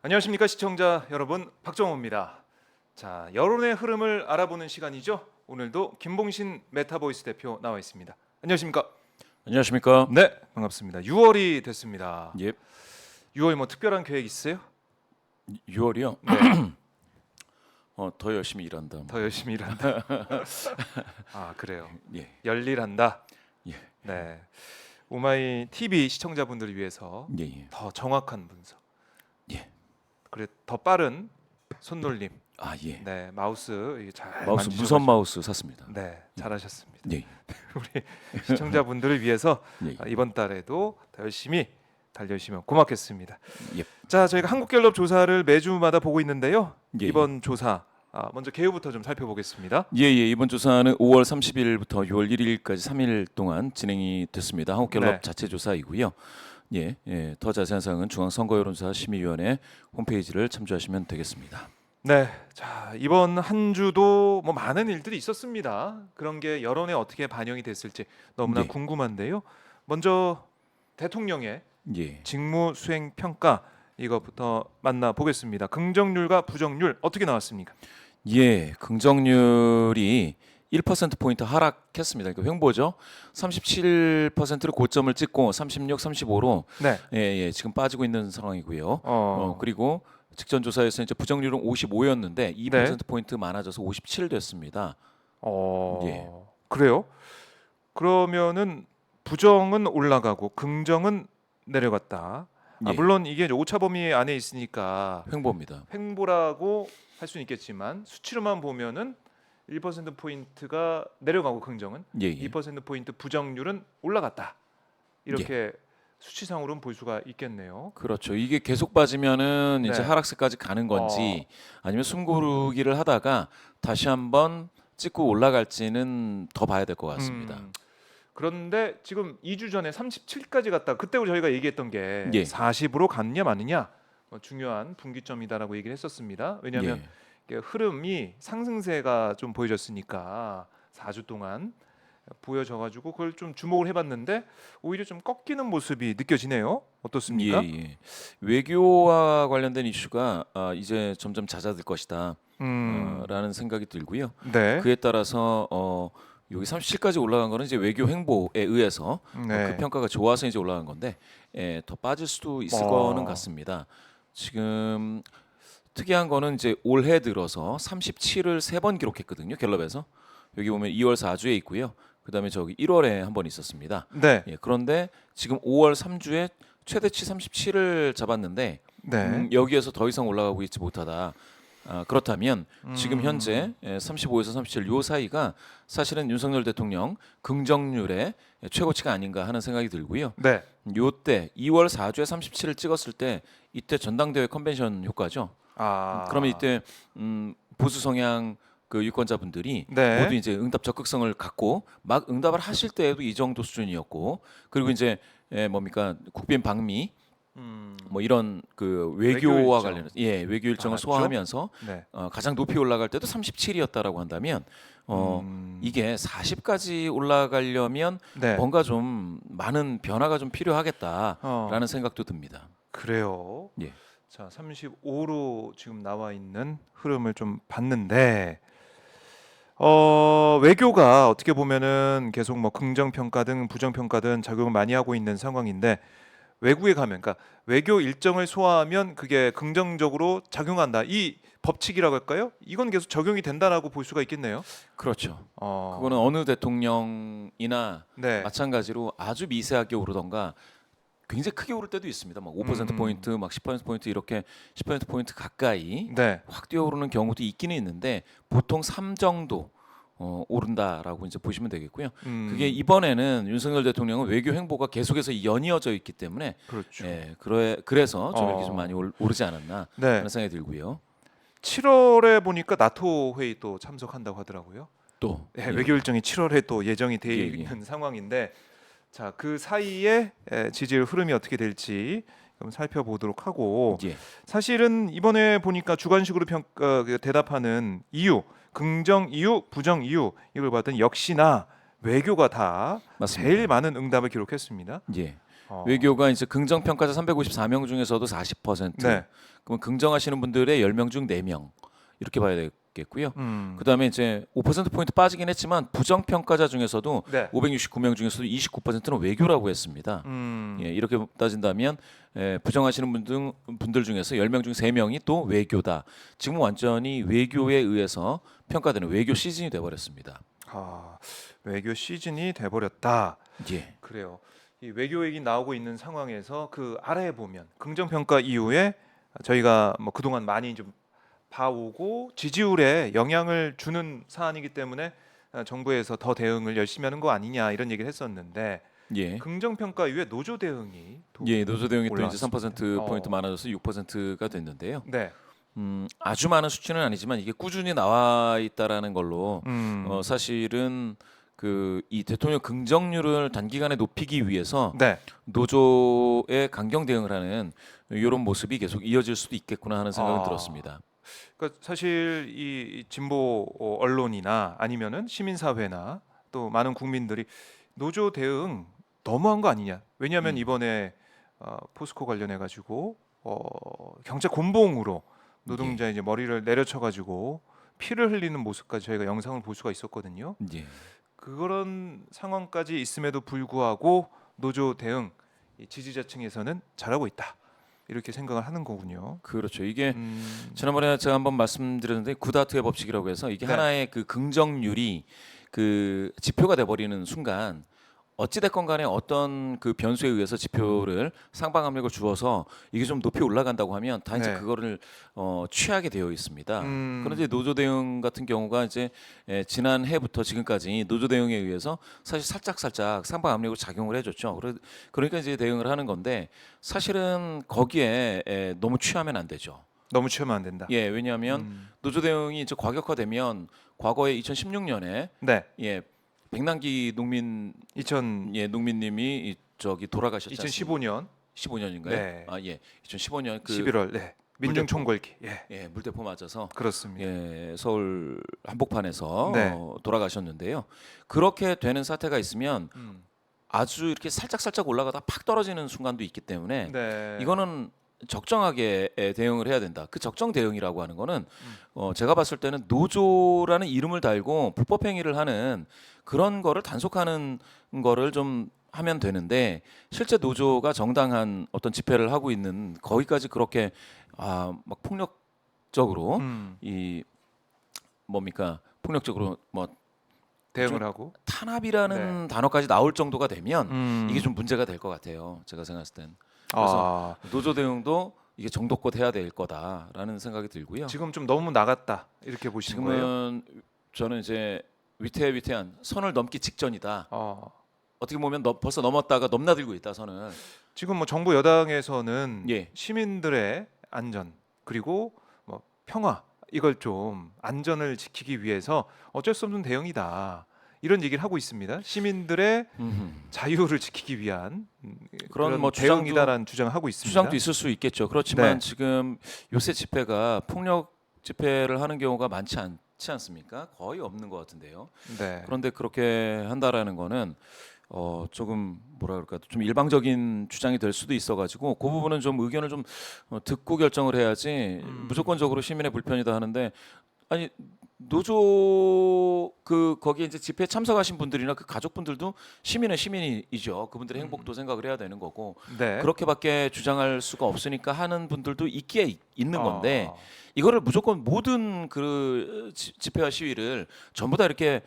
안녕하십니까 시청자 여러분, 박정호입니다. 자, 여론의 흐름을 알아보는 시간이죠. 오늘도 김봉신 메타보이스 대표 나와 있습니다. 안녕하십니까? 안녕하십니까? 네, 반갑습니다. 6월이 됐습니다. 예. 6월 뭐 특별한 계획 있어요? 6월이요. 네, 더 열심히 일한다. 더 열심히 일한다. 아, 그래요. 예. 열일한다. 예. 네, 오마이 TV 시청자분들을 위해서 예. 예. 더 정확한 분석, 예. 그래 더 빠른 손놀림. 아 예. 네, 마우스 이게 잘 마우스 만지셔가지고. 무선 마우스 샀습니다. 네, 잘하셨습니다. 예. 우리 시청자분들을 위해서 예. 이번 달에도 더 열심히 달려주시면 고맙겠습니다. 예. 자, 저희가 한국갤럽 조사를 매주마다 보고 있는데요. 예. 이번 조사 먼저 개요부터 좀 살펴보겠습니다. 예. 이번 조사는 5월 30일부터 6월 1일까지 3일 동안 진행이 됐습니다. 한국갤럽 네. 자체 조사이고요. 예. 더 자세한 사항은 중앙선거여론조사 심의위원회 홈페이지를 참조하시면 되겠습니다. 네, 자 이번 한 주도 뭐 많은 일들이 있었습니다. 그런 게 여론에 어떻게 반영이 됐을지 너무나 네. 궁금한데요. 먼저 대통령의 예. 직무 수행 평가 이것부터 만나 보겠습니다. 긍정률과 부정률 어떻게 나왔습니까? 예, 긍정률이 1% 포인트 하락했습니다. 그러니까 횡보죠. 37%로 고점을 찍고 36, 35로 네. 지금 빠지고 있는 상황이고요. 어, 그리고 직전 조사에서 이제 부정률은 55였는데 2% 네. 포인트 많아져서 57 됐습니다. 예. 그래요? 그러면은 부정은 올라가고 긍정은 내려갔다. 예. 물론 이게 이제 오차 범위 안에 있으니까 횡보입니다. 횡보라고 할 수는 있겠지만 수치로만 보면은 1% 포인트가 내려가고 긍정은 예. 2% 포인트 부정률은 올라갔다. 이렇게 수치상으로는 볼 수가 있겠네요. 그렇죠. 이게 계속 빠지면은 이제 네. 하락세까지 가는 건지 아니면 숨고르기를 하다가 다시 한번 찍고 올라갈지는 더 봐야 될 것 같습니다. 그런데 지금 2주 전에 37까지 갔다. 그때 저희가 얘기했던 게 예. 40으로 갔냐 마느냐 중요한 분기점이다라고 얘기를 했었습니다. 왜냐하면 예. 이게 흐름이 상승세가 좀 보여졌으니까 4주 동안 보여져가지고 그걸 좀 주목을 해봤는데 오히려 좀 꺾이는 모습이 느껴지네요. 어떻습니까? 예. 외교와 관련된 이슈가 이제 점점 잦아들 것이다 라는 생각이 들고요. 네. 그에 따라서 여기 37까지 올라간 거는 이제 외교 횡보에 의해서 네. 그 평가가 좋아서 이제 올라간 건데 더 빠질 수도 있을 거는 같습니다. 지금 특이한 거는 이제 올해 들어서 37을 3번 기록했거든요. 갤럽에서 여기 보면 2월 4주에 있고요. 그다음에 저기 1월에 한 번 있었습니다. 네. 예, 그런데 지금 5월 3주에 최대치 37을 잡았는데 네. 여기에서 더 이상 올라가고 있지 못하다. 그렇다면 지금 현재 35에서 37 요 사이가 사실은 윤석열 대통령 긍정률의 최고치가 아닌가 하는 생각이 들고요. 네. 요때 2월 4주에 37을 찍었을 때 이때 전당대회 컨벤션 효과죠. 그러면 이때 보수 성향 그 유권자분들이 네. 모두 이제 응답 적극성을 갖고 막 응답을 하실 때에도 이 정도 수준이었고 그리고 이제 뭡니까 국빈 방미 뭐 이런 그 외교와 관련해서 외교 일정을 많았죠? 소화하면서 네. 가장 높이 올라갈 때도 37이었다라고 한다면 이게 40까지 올라가려면 네. 뭔가 좀 많은 변화가 좀 필요하겠다라는 생각도 듭니다. 그래요. 예. 자, 35로 지금 나와 있는 흐름을 좀 봤는데 외교가 어떻게 보면은 계속 뭐 긍정 평가든 부정 평가든 작용을 많이 하고 있는 상황인데 외국에 가면 그러니까 외교 일정을 소화하면 그게 긍정적으로 작용한다. 이 법칙이라고 할까요? 이건 계속 적용이 된다라고 볼 수가 있겠네요. 그렇죠. 어, 그거는 어느 대통령이나 네. 마찬가지로 아주 미세하게 오르던가 굉장히 크게 오를 때도 있습니다. 막 5% 포인트, 막 10% 포인트 이렇게 10% 포인트 가까이 네. 확 뛰어오르는 경우도 있기는 있는데 보통 3 정도 오른다라고 이제 보시면 되겠고요. 그게 이번에는 윤석열 대통령은 외교 행보가 계속해서 연이어져 있기 때문에 그렇죠. 그래서 좀 이렇게 좀 많이 오르지 않았나 네. 하는 생각이 들고요. 7월에 보니까 나토 회의 또 참석한다고 하더라고요. 또 네, 외교 일정이 7월에 또 예정이 돼 예, 있는 상황인데 자, 그 사이에 지지율 흐름이 어떻게 될지 그럼 살펴보도록 하고 예. 사실은 이번에 보니까 주관식으로 대답하는 이유, 긍정 이유, 부정 이유 이걸 봤더니 역시나 외교가 다 맞습니다. 제일 많은 응답을 기록했습니다. 예. 외교가 이제 긍정 평가자 354명 중에서도 40%. 네. 그럼 긍정하시는 분들의 10명 중 4명. 이렇게 봐야 되겠고요. 그다음에 이제 5% 포인트 빠지긴 했지만 부정 평가자 중에서도 네. 569명 중에서도 29%는 외교라고 했습니다. 예, 이렇게 따진다면 부정하시는 분들 중에서 10명 중 3명이 또 외교다. 지금 완전히 외교에 의해서 평가되는 외교 시즌이 돼 버렸습니다. 외교 시즌이 돼버렸다. 예. 그래요. 이 외교 얘기 나오고 있는 상황에서 그 아래에 보면 긍정 평가 이후에 저희가 뭐 그동안 많이 좀 봐오고 지지율에 영향을 주는 사안이기 때문에 정부에서 더 대응을 열심히 하는 거 아니냐 이런 얘기를 했었는데 예. 긍정 평가 이후에 노조 대응이 또 예, 노조 대응이 또 이제 올라왔습니다. 3% 포인트 많아져서 6%가 됐는데요. 네. 아주 많은 수치는 아니지만 이게 꾸준히 나와 있다라는 걸로 사실은 그 이 대통령 긍정률을 단기간에 높이기 위해서 네. 노조에 강경 대응을 하는 이런 모습이 계속 이어질 수도 있겠구나 하는 생각은 들었습니다. 그러니까 사실 이 진보 언론이나 아니면은 시민사회나 또 많은 국민들이 노조 대응 너무한 거 아니냐. 왜냐하면 이번에 포스코 관련해 가지고 경제 곤봉으로 노동자 이제 머리를 내려쳐 가지고 피를 흘리는 모습까지 저희가 영상을 볼 수가 있었거든요. 예. 그런 상황까지 있음에도 불구하고 노조 대응 이 지지자층에서는 잘하고 있다. 이렇게 생각을 하는 거군요. 그렇죠. 이게 음, 지난번에 제가 한번 말씀드렸는데 구다트의 법칙이라고 해서 이게 네. 하나의 그 긍정률이 그 지표가 돼 버리는 순간 어찌 됐건 간에 어떤 그 변수에 의해서 지표를 상방 압력을 주어서 이게 좀 높이 올라간다고 하면 다 이제 네. 그거를 취하게 되어 있습니다. 음. 그런데 노조 대응 같은 경우가 이제 지난 해부터 지금까지 노조 대응에 의해서 사실 살짝 상방 압력을 작용을 해줬죠. 그러니까 이제 대응을 하는 건데 사실은 거기에 너무 취하면 안 되죠. 너무 취하면 안 된다. 예, 왜냐하면 노조 대응이 이제 과격화되면 과거에 2016년에 네. 예, 백남기 농민님이 저기 돌아가셨지 않습니까? 2015년 15년인가요? 네. 아 예, 2015년 그 11월 네. 민중 총궐기. 예. 예, 물대포 맞아서 그렇습니다. 예, 서울 한복판에서 네. 돌아가셨는데요. 그렇게 되는 사태가 있으면 음. 아주 이렇게 살짝 올라가다 팍 떨어지는 순간도 있기 때문에 네. 이거는 적정하게 대응을 해야 된다. 그 적정 대응이라고 하는 거는 제가 봤을 때는 노조라는 이름을 달고 불법 행위를 하는 그런 거를 단속하는 거를 좀 하면 되는데 실제 노조가 정당한 어떤 집회를 하고 있는 거기까지 그렇게 막 폭력적으로 이 뭡니까 폭력적으로 뭐 대응을 좀 하고 탄압이라는 단어까지 나올 정도가 되면 이게 이게 좀 문제가 될 것 같아요. 제가 생각했을 땐. 그래서 노조 대응도 이게 정도껏 해야 될 거다라는 생각이 들고요. 지금 좀 너무 나갔다 이렇게 보시는 거예요? 지금은 저는 이제 위태한 선을 넘기 직전이다. 어떻게 보면 벌써 넘었다가 넘나들고 있다 선을. 지금 뭐 정부 여당에서는 예. 시민들의 안전 그리고 뭐 평화 이걸 좀 안전을 지키기 위해서 어쩔 수 없는 대응이다. 이런 얘기를 하고 있습니다. 시민들의 자유를 지키기 위한 그런 뭐 대응이다라는 주장을 하고 있습니다. 주장도 있을 수 있겠죠. 그렇지만 네. 지금 요새 집회가 폭력 집회를 하는 경우가 많지 않지 않습니까? 거의 없는 것 같은데요. 네. 그런데 그렇게 한다라는 거는 조금 뭐라 그럴까 좀 일방적인 주장이 될 수도 있어가지고 그 부분은 좀 의견을 좀 듣고 결정을 해야지 무조건적으로 시민의 불편이다 하는데 아니 노조 거기에 이제 집회에 참석하신 분들이나 그 가족분들도 시민은 시민이죠. 그분들의 행복도 생각을 해야 되는 거고 네. 그렇게밖에 주장할 수가 없으니까 하는 분들도 있는 건데 어. 이거를 무조건 모든 그 집회와 시위를 전부 다 이렇게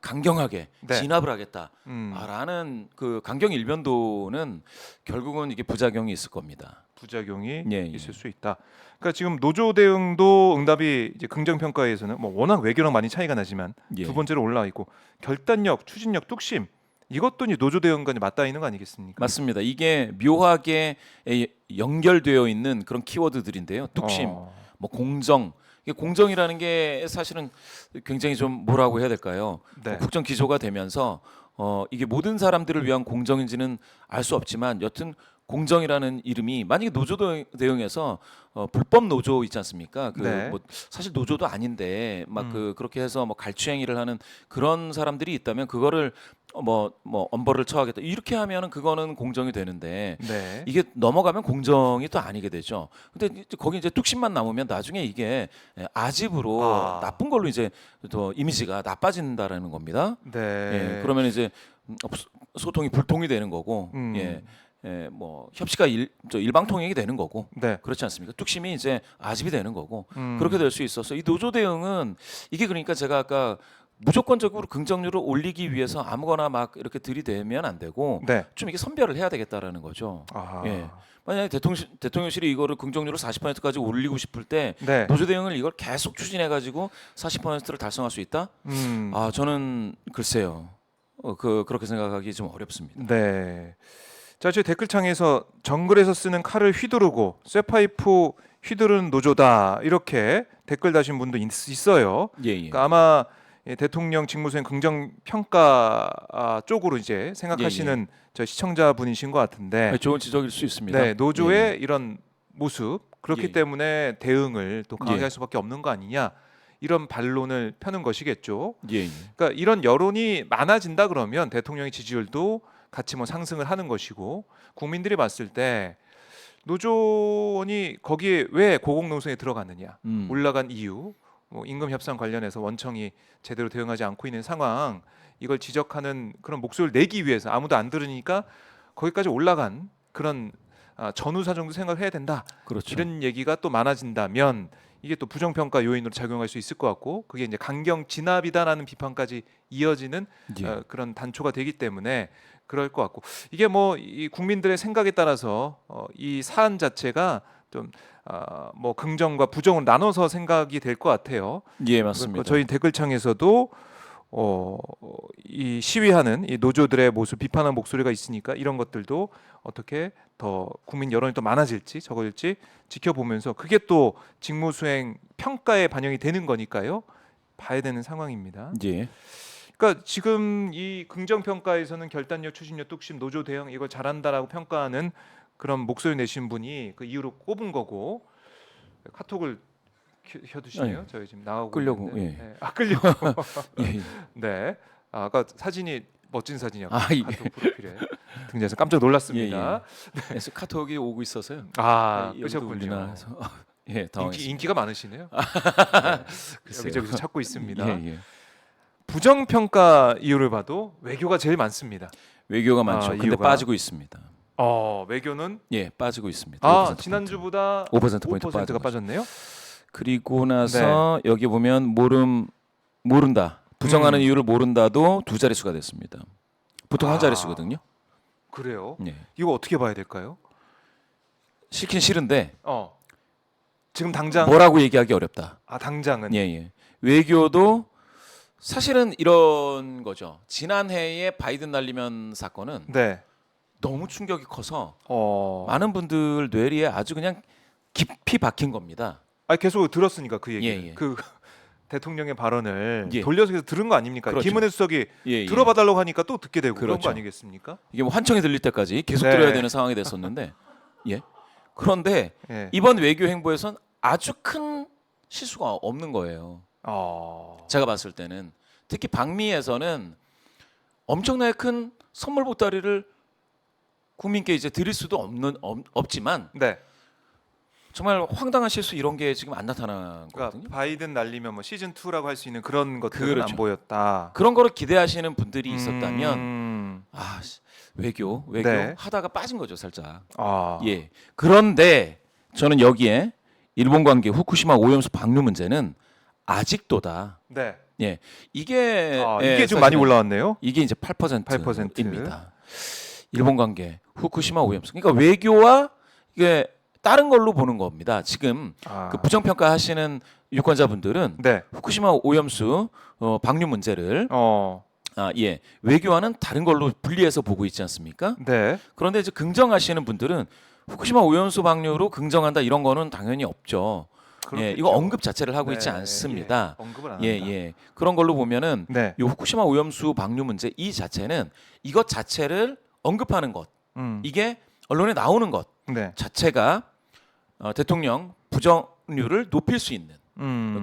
강경하게 네. 진압을 하겠다. 음. 라는 그 강경 일변도는 결국은 이게 부작용이 있을 겁니다. 부작용이 예. 있을 수 있다. 그러니까 지금 노조 대응도 응답이 이제 긍정 평가에서는 뭐 워낙 외교랑 많이 차이가 나지만 예. 두 번째로 올라와 있고 결단력, 추진력, 뚝심 이것도 이제 노조 대응과 이제 맞닿아 있는 거 아니겠습니까? 맞습니다. 이게 묘하게 연결되어 있는 그런 키워드들인데요. 뚝심, 뭐 공정. 이게 공정이라는 게 사실은 굉장히 좀 뭐라고 해야 될까요? 네. 국정 기조가 되면서 이게 모든 사람들을 위한 공정인지는 알 수 없지만 여튼 공정이라는 이름이 만약에 노조 대응에서 불법 노조 있지 않습니까? 그 네. 뭐 사실 노조도 아닌데 막 그렇게 해서 뭐 갈취행위를 하는 그런 사람들이 있다면 그거를 뭐 엄벌을 처하겠다 이렇게 하면은 그거는 공정이 되는데 네. 이게 넘어가면 공정이 또 아니게 되죠. 근데 이제 거기 이제 뚝심만 남으면 나중에 이게 아집으로 아. 나쁜 걸로 이제 더 이미지가 나빠진다라는 겁니다. 네. 예, 그러면 이제 소통이 불통이 되는 거고, 예, 뭐 협치가 일방통행이 되는 거고, 네. 그렇지 않습니까? 뚝심이 이제 아집이 되는 거고, 음. 그렇게 될 수 있어서 이 노조 대응은 이게 그러니까 제가 아까 무조건적으로 긍정률을 올리기 위해서 아무거나 막 이렇게 들이대면 안 되고 네. 좀 이게 선별을 해야 되겠다라는 거죠. 아. 예. 만약에 대통령실이 이거를 긍정률을 40%까지 올리고 싶을 때 네. 노조 대응을 이걸 계속 추진해 가지고 40%를 달성할 수 있다? 아 저는 글쎄요. 그렇게 생각하기 좀 어렵습니다. 네. 자, 저희 댓글창에서 정글에서 쓰는 칼을 휘두르고 쇠파이프 휘두르는 노조다 이렇게 댓글 다신 분도 있어요. 예, 예. 그러니까 아마 대통령 직무수행 긍정 평가 쪽으로 이제 생각하시는 저희 시청자분이신 것 같은데, 네, 좋은 지적일 수 있습니다. 네, 노조의 예, 예. 이런 모습 그렇기 예, 예. 때문에 대응을 또 강하게 예. 할 수밖에 없는 거 아니냐 이런 반론을 펴는 것이겠죠. 예, 예. 그러니까 이런 여론이 많아진다 그러면 대통령의 지지율도 같이 뭐 상승을 하는 것이고, 국민들이 봤을 때 노조원이 거기에 왜 고공농성에 들어갔느냐, 올라간 이유, 뭐 임금 협상 관련해서 원청이 제대로 대응하지 않고 있는 상황, 이걸 지적하는 그런 목소리를 내기 위해서 아무도 안 들으니까 거기까지 올라간 그런 전후사 정도 생각을 해야 된다. 그렇죠. 이런 얘기가 또 많아진다면 이게 또 부정평가 요인으로 작용할 수 있을 것 같고, 그게 이제 강경 진압이다라는 비판까지 이어지는 예. 그런 단초가 되기 때문에 그럴 것 같고, 이게 뭐 이 국민들의 생각에 따라서 이 사안 자체가 좀 뭐 긍정과 부정을 나눠서 생각이 될 것 같아요. 예, 맞습니다. 저희 댓글창에서도 이 시위하는 이 노조들의 모습 비판하는 목소리가 있으니까 이런 것들도 어떻게 더 국민 여론이 또 많아질지 적어질지 지켜보면서 그게 또 직무수행 평가에 반영이 되는 거니까요. 봐야 되는 상황입니다. 예. 그러니까 지금 이 긍정 평가에서는 결단력, 추진력, 뚝심, 노조 대응 이걸 잘한다라고 평가하는 그런 목소리 내신 분이 그 이후로 꼽은 거고, 카톡을 켜두시네요. 아니, 저희 지금 나오고 끌려고, 있는데. 예. 네. 끄려고. 예, 예. 네. 아까 사진이 멋진 사진이었고 아, 예. 카톡 프로필에 등장해서 깜짝 놀랐습니다. 그래서 카톡이 오고 있어서요. 아, 여기도 울리나 끄셨군요. 해서 예, 당황했습니다. 인기가 많으시네요. 글쎄요. 여기저기서 찾고 있습니다. 예, 예. 부정 평가 이유를 봐도 외교가 제일 많습니다. 외교가 많죠. 근데 이유가? 빠지고 있습니다. 외교는 예, 빠지고 있습니다. 5% 지난주보다 5% 포인트 5%가 빠졌네요. 그리고 나서 여기 보면 모른다. 부정하는 이유를 모른다도 두 자릿수가 됐습니다. 보통 한 자릿수거든요. 그래요? 예. 이거 어떻게 봐야 될까요? 싫긴 싫은데 지금 당장 뭐라고 얘기하기 어렵다. 당장은 예, 예. 외교도 사실은 이런 거죠. 지난해에 바이든 날리면 사건은 네. 너무 충격이 커서 많은 많은 분들 뇌리에 아주 그냥 깊이 박힌 겁니다. 계속 들었으니까 그 얘기. 예, 예. 그 대통령의 발언을 예. 돌려서 계속 들은 거 아닙니까? 그렇죠. 김은혜 수석이 예, 예. 들어봐 달라고 하니까 또 듣게 되고 그런 거 그렇죠. 아니겠습니까? 이게 뭐 환청이 들릴 때까지 계속 네. 들어야 되는 상황이 됐었는데, 예. 그런데 예. 이번 외교 행보에선 아주 큰 실수가 없는 거예요. 제가 봤을 때는 특히 방미에서는 엄청나게 큰 선물 보따리를 국민께 이제 드릴 수도 없지만 네. 정말 황당한 실수 이런 게 지금 안 나타난 그러니까 거거든요. 바이든 날리면 뭐 시즌 2라고 할 수 있는 그런 것들은 그렇죠. 안 보였다. 그런 거를 기대하시는 분들이 있었다면 외교 네. 하다가 빠진 거죠 살짝. 아. 예. 그런데 저는 여기에 일본 관계 후쿠시마 오염수 방류 문제는 아직도다. 네. 예. 이게 이게 지금 많이 사실은 올라왔네요. 이게 이제 8%입니다. 8%. 일본 관계 후쿠시마 오염수. 그러니까 외교와 이게 다른 걸로 보는 겁니다. 지금 그 부정평가 하시는 유권자분들은 네. 후쿠시마 오염수 방류 문제를 외교와는 다른 걸로 분리해서 보고 있지 않습니까? 네. 그런데 이제 긍정하시는 분들은 후쿠시마 오염수 방류로 긍정한다 이런 거는 당연히 없죠. 예, 이거 언급 자체를 하고 있지 않습니다. 언급을 안 한다. 예. 그런 걸로 보면은 네. 이 후쿠시마 오염수 방류 문제 이 자체는 이것 자체를 언급하는 것 음. 이게 언론에 나오는 것 네. 자체가 대통령 부정률을 높일 수 있는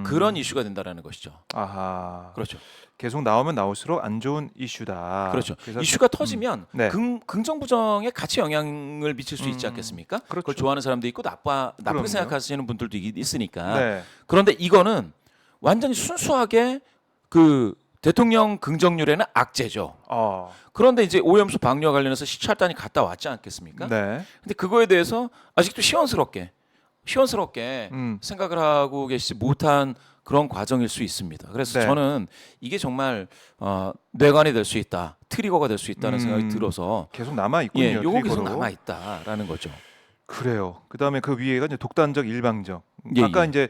그런 이슈가 된다라는 것이죠. 아하. 그렇죠. 계속 나오면 나올수록 안 좋은 이슈다. 그렇죠. 그래서 이슈가 터지면 네. 긍정 부정에 같이 영향을 미칠 수 있지 않겠습니까? 그렇죠. 그걸 좋아하는 사람도 있고 나쁘게 그럼요. 생각하시는 분들도 있으니까. 네. 그런데 이거는 완전히 순수하게 그 대통령 긍정률에는 악재죠. 그런데 이제 오염수 방류와 관련해서 시찰단이 갔다 왔지 않겠습니까? 네. 근데 그거에 대해서 아직도 시원스럽게 생각을 하고 계시지 못한 그런 과정일 수 있습니다. 그래서 네. 저는 이게 정말 뇌관이 될 수 있다, 트리거가 될 수 있다는 생각이 들어서 계속 남아 있군요. 예, 요거 계속 트리거로. 남아 있다라는 거죠. 그래요. 그다음에 그 위에가 이제 독단적, 일방적. 예, 아까 예. 이제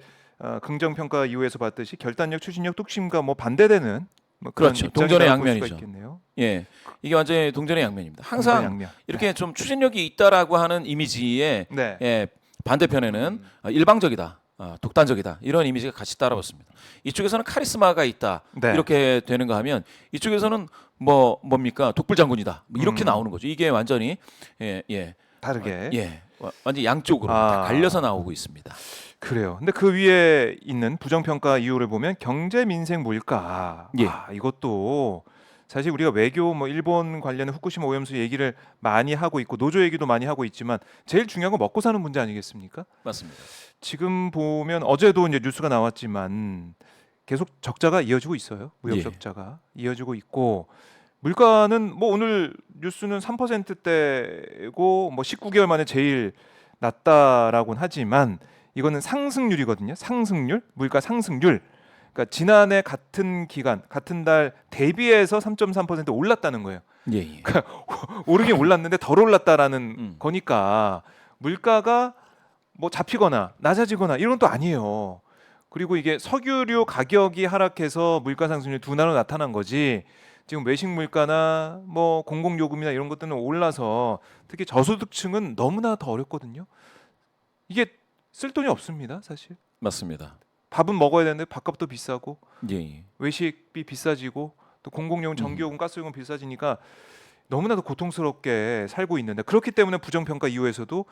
긍정 평가 이후에서 봤듯이 결단력, 추진력, 뚝심과 뭐 반대되는 뭐 그런 그렇죠. 입장이라고 동전의 볼 수가 양면이죠. 있겠네요. 예, 이게 완전히 동전의 양면입니다. 동전의 항상 양면. 이렇게 좀 추진력이 있다라고 하는 이미지에 네. 예, 반대편에는 일방적이다, 독단적이다 이런 이미지가 같이 따라붙습니다. 이쪽에서는 카리스마가 있다 네. 이렇게 되는가 하면 이쪽에서는 뭡니까 독불장군이다 뭐 이렇게 나오는 거죠. 이게 완전히 다르게. 완전 양쪽으로 아. 다 갈려서 나오고 있습니다. 그래요. 근데 그 위에 있는 부정평가 이유를 보면 경제, 민생, 물가. 예. 이것도 사실 우리가 외교 뭐 일본 관련해 후쿠시마 오염수 얘기를 많이 하고 있고 노조 얘기도 많이 하고 있지만 제일 중요한 건 먹고 사는 문제 아니겠습니까? 맞습니다. 지금 보면 어제도 이제 뉴스가 나왔지만 계속 적자가 이어지고 있어요. 무역 예. 적자가 이어지고 있고 물가는 뭐 오늘 뉴스는 3%대고 뭐 19개월 만에 제일 낮다라고는 하지만 이거는 상승률이거든요. 상승률, 물가 상승률. 그러니까 지난해 같은 기간, 같은 달 대비해서 3.3% 올랐다는 거예요. 예, 예. 오르긴 올랐는데 덜 올랐다라는 음. 거니까 물가가 뭐 잡히거나 낮아지거나 이런 또 아니에요. 그리고 이게 석유류 가격이 하락해서 물가 상승률 둔화로 나타난 거지. 지금 외식 물가나 뭐 공공요금이나 이런 것들은 올라서 특히 저소득층은 너무나 더 어렵거든요. 이게 쓸 돈이 없습니다, 사실. 맞습니다. 밥은 먹어야 되는데 밥값도 비싸고 예, 예. 외식비 비싸지고 또 공공요금, 전기요금, 가스요금 비싸지니까 너무나도 고통스럽게 살고 있는데 그렇기 때문에 부정평가 이후에서도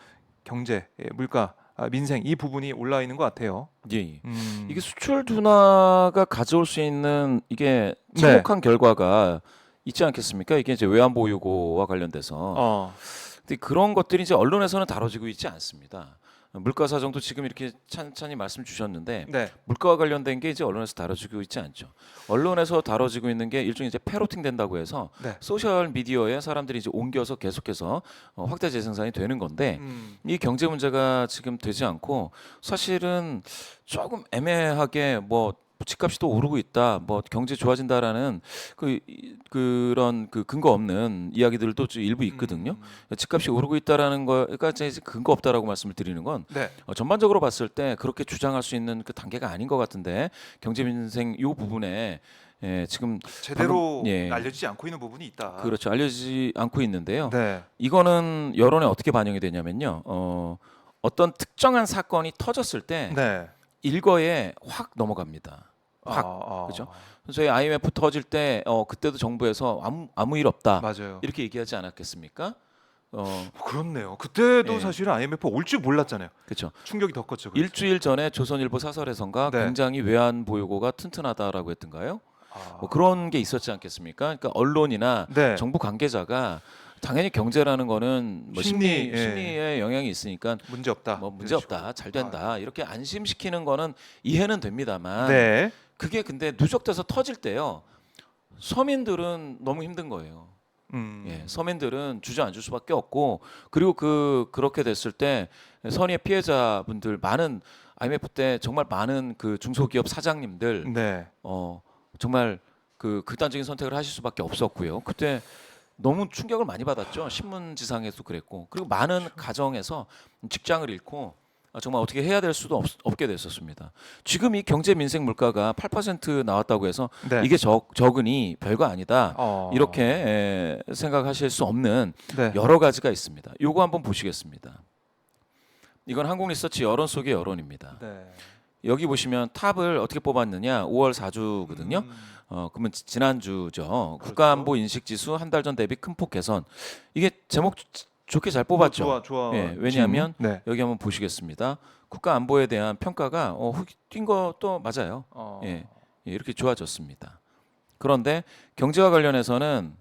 경제, 물가, 민생 이 부분이 올라 있는 것 같아요. 예, 예. 이게 수출 둔화가 가져올 수 있는 이게 네. 참혹한 결과가 있지 않겠습니까? 이게 이제 외환 보유고와 관련돼서 근데 그런 것들이 이제 언론에서는 다뤄지고 있지 않습니다. 물가 사정도 지금 이렇게 찬찬히 말씀 주셨는데 네. 물가와 관련된 게 이제 언론에서 다뤄지고 있지 않죠. 언론에서 다뤄지고 있는 게 일종의 이제 패로팅 된다고 해서 네. 소셜 미디어에 사람들이 이제 옮겨서 계속해서 확대 재생산이 되는 건데 이 경제 문제가 지금 되지 않고 사실은 조금 애매하게 뭐 집값이 또 오르고 있다, 뭐 경제 좋아진다라는 그런 근거 없는 이야기들도 좀 일부 있거든요. 집값이 오르고 있다라는 거가 이제 근거 없다라고 말씀을 드리는 건 네. 전반적으로 봤을 때 그렇게 주장할 수 있는 그 단계가 아닌 것 같은데 경제 민생 이 부분에 지금 제대로 방금, 알려지지 않고 있는 부분이 있다. 그렇죠, 알려지지 않고 있는데요. 네. 이거는 여론에 어떻게 반영이 되냐면요. 어떤 특정한 사건이 터졌을 때 네. 일거에 확 넘어갑니다. 확. 그죠? 저희 IMF 터질 때 그때도 정부에서 아무 일 없다 맞아요. 이렇게 얘기하지 않았겠습니까? 그렇네요. 그때도 예. 사실은 IMF 올 줄 몰랐잖아요. 그렇죠. 충격이 더 컸죠. 그래서. 일주일 전에 조선일보 사설에선가 네. 굉장히 외환 보유고가 튼튼하다라고 했던가요? 뭐 그런 게 있었지 않겠습니까? 그러니까 언론이나 네. 정부 관계자가 당연히 경제라는 거는 뭐 심리, 예. 심리에 영향이 있으니까 문제 없다. 뭐 문제 없다, 잘 된다 이렇게 안심시키는 거는 이해는 됩니다만 네. 그게 근데 누적돼서 터질 때요 서민들은 너무 힘든 거예요. 예, 서민들은 주저앉을 수밖에 없고 그리고 그렇게 됐을 때 선의의 피해자분들 많은 IMF 때 정말 많은 그 중소기업 사장님들 네. 정말 그 극단적인 선택을 하실 수밖에 없었고요. 그때 너무 충격을 많이 받았죠. 신문지상에도 그랬고 그리고 많은 가정에서 직장을 잃고 정말 어떻게 해야 될 수도 없게 됐었습니다. 지금 이 경제 민생 물가가 8% 나왔다고 해서 네. 이게 적으니 별거 아니다. 이렇게 이렇게 생각하실 수 없는 네. 여러 가지가 있습니다. 요거 한번 보시겠습니다. 이건 한국리서치 여론 속의 여론입니다. 네. 여기 보시면 탑을 어떻게 뽑았느냐 5월 4주거든요. 그러면 지난주죠. 국가안보 인식지수 한 달 전 대비 큰 폭 개선. 이게 제목 좋게 잘 뽑았죠. 좋아. 예, 왜냐하면 네. 여기 한번 보시겠습니다. 국가 안보에 대한 평가가 뛴 것도 맞아요. 예, 이렇게 좋아졌습니다. 그런데 경제와 관련해서는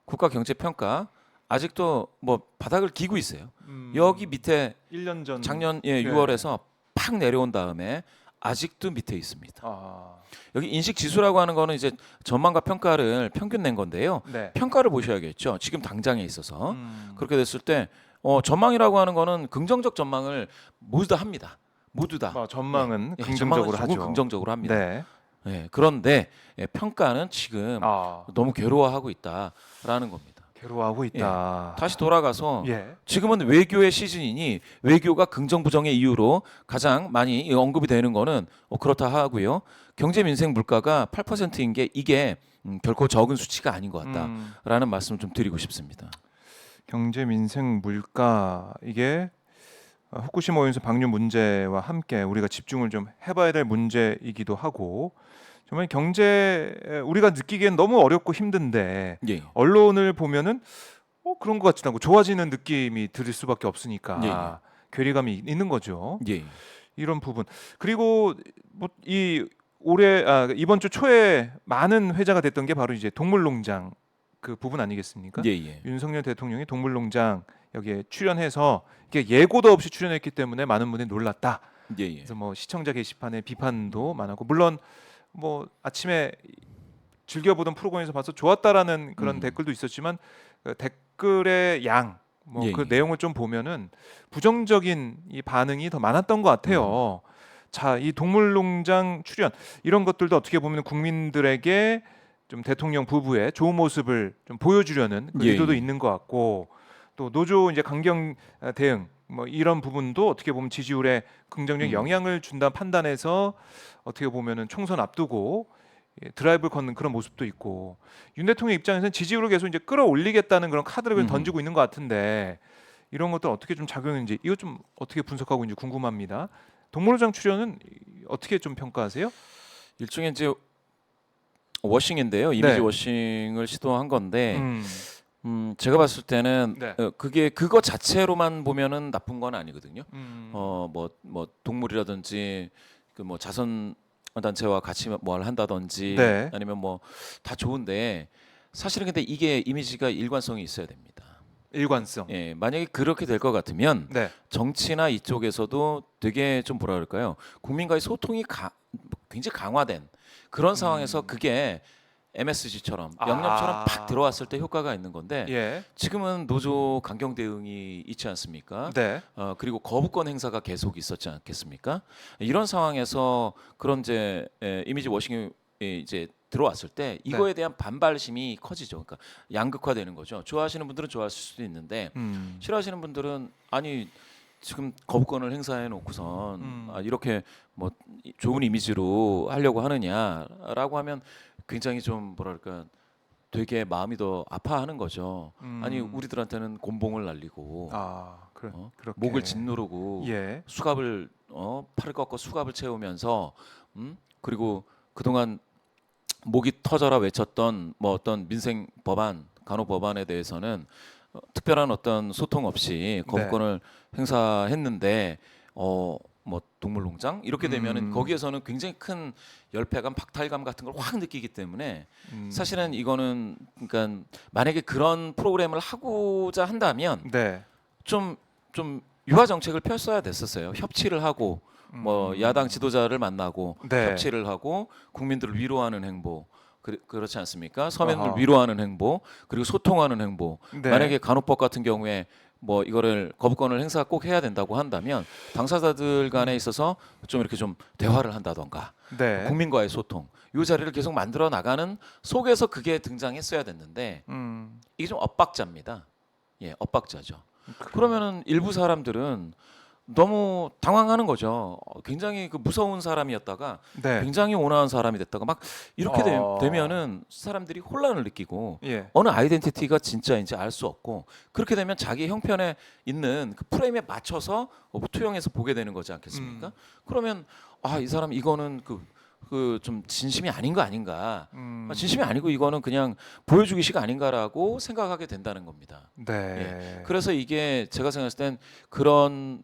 국가 경제 평가 아직도 뭐 바닥을 기고 있어요. 여기 밑에 1년 전 작년 네. 6월에서 팍 내려온 다음에 아직도 밑에 있습니다. 아, 여기 인식 지수라고 하는 거는 이제 전망과 평가를 평균 낸 건데요. 네. 평가를 보셔야겠죠. 지금 당장에 있어서 그렇게 됐을 때 전망이라고 하는 거는 긍정적 전망을 모두 다 합니다. 모두 다. 전망은 예, 긍정적으로 전망은 조금 하죠. 긍정적으로 합니다. 네. 예, 그런데 평가는 지금 너무 괴로워하고 있다라는 겁니다. 괴로워하고 있다. 다시 돌아가서 예. 지금은 외교의 시즌이니 외교가 긍정 부정의 이유로 가장 많이 언급이 되는 거는 그렇다 하고요. 경제 민생 물가가 8%인 게 이게 결코 적은 수치가 아닌 것 같다라는 말씀을 좀 드리고 싶습니다. 경제 민생 물가 이게 후쿠시마 오염수 방류 문제와 함께 우리가 집중을 좀 해봐야 될 문제이기도 하고 정말 경제 우리가 느끼기엔 너무 어렵고 힘든데 예. 언론을 보면은 그런 것 같지도 않고 좋아지는 느낌이 들 수밖에 없으니까 예. 괴리감이 있는 거죠. 예. 이런 부분 그리고 뭐 이 올해 이번 주 초에 많은 회자가 됐던 게 바로 이제 동물농장 그 부분 아니겠습니까? 예. 예. 윤석열 대통령이 동물농장 여기에 출연해서 이게 예고도 없이 출연했기 때문에 많은 분들이 놀랐다. 예. 예. 그래서 뭐 시청자 게시판에 비판도 많았고 물론 뭐 아침에 즐겨보던 프로그램에서 봐서 좋았다라는 그런 댓글도 있었지만 그 댓글의 양 뭐 예, 그 예. 내용을 좀 보면은 부정적인 이 반응이 더 많았던 것 같아요. 자, 이 동물농장 출연 이런 것들도 어떻게 보면 국민들에게 좀 대통령 부부의 좋은 모습을 좀 보여주려는 그 예, 의도도 예. 있는 것 같고 또 노조 이제 강경 대응 뭐 이런 부분도 어떻게 보면 지지율에 긍정적 영향을 준다 판단해서 어떻게 보면은 총선 앞두고 드라이브를 걷는 그런 모습도 있고 윤 대통령 입장에서는 지지율을 계속 이제 끌어올리겠다는 그런 카드를 던지고 있는 것 같은데 이런 것들 어떻게 좀 작용했는지 이거 좀 어떻게 분석하고 있는지 궁금합니다. 동물농장 출연은 어떻게 좀 평가하세요? 일종의 이제 워싱인데요. 이미지 워싱을 시도한 건데 제가 봤을 때는 네. 그게 그거 자체로만 보면은 나쁜 건 아니거든요. 뭐 동물이라든지 그 뭐 자선 단체와 같이 뭘 한다든지 네. 아니면 뭐 다 좋은데 사실은 근데 이게 이미지가 일관성이 있어야 됩니다. 일관성. 예, 만약에 그렇게 될 것 같으면 네. 정치나 이쪽에서도 되게 좀 뭐라 그럴까요? 국민과의 소통이 굉장히 강화된 그런 상황에서 그게 MSG처럼 영념처럼 팍 들어왔을 때 효과가 있는 건데 예. 지금은 노조 강경 대응이 있지 않습니까? 네. 그리고 거부권 행사가 계속 있었지 않겠습니까? 이런 상황에서 그런 이제 이미지 워싱이 이제 들어왔을 때 이거에 대한 반발심이 커지죠. 그러니까 양극화되는 거죠. 좋아하시는 분들은 좋아하실 수도 있는데 싫어하시는 분들은 아니 지금 거부권을 행사해 놓고선 이렇게 뭐 좋은 이미지로 하려고 하느냐라고 하면 굉장히 좀 뭐랄까 되게 마음이 더 아파하는 거죠. 아니 우리들한테는 곤봉을 날리고 그렇게. 목을 짓누르고 예. 수갑을 팔을 꺾고 수갑을 채우면서 그리고 그동안 목이 터져라 외쳤던 뭐 어떤 민생 법안, 간호 법안에 대해서는 특별한 어떤 소통 없이 거부권을 행사했는데 뭐 동물농장 이렇게 되면은 거기에서는 굉장히 큰 열패감, 박탈감 같은 걸 확 느끼기 때문에 사실은 이거는 그러니까 만약에 그런 프로그램을 하고자 한다면 네. 좀 유화 정책을 펼쳐야 됐었어요. 협치를 하고 뭐 야당 지도자를 만나고 네. 협치를 하고 국민들을 위로하는 행보 그렇지 않습니까? 서민들 아하. 위로하는 행보 그리고 소통하는 행보. 네. 만약에 간호법 같은 경우에 뭐 이거를 거부권을 행사 꼭 해야 된다고 한다면 당사자들 간에 있어서 좀 이렇게 좀 대화를 한다던가 네. 국민과의 소통 이 자리를 계속 만들어 나가는 속에서 그게 등장했어야 됐는데 이게 좀 엇박자입니다. 예, 엇박자죠. 그러면은 일부 사람들은 너무 당황하는 거죠. 굉장히 그 무서운 사람이었다가 네. 굉장히 온화한 사람이 됐다가 막 이렇게 어. 되면은 사람들이 혼란을 느끼고 예. 어느 아이덴티티가 진짜인지 알 수 없고 그렇게 되면 자기 형편에 있는 그 프레임에 맞춰서 투영해서 보게 되는 거지 않겠습니까? 그러면 이 사람 이거는 그 그 좀 진심이 아닌 거 아닌가. 음. 진심이 아니고 이거는 그냥 보여주기식 아닌가라고 생각하게 된다는 겁니다. 네. 그래서 이게 제가 생각했을 땐 그런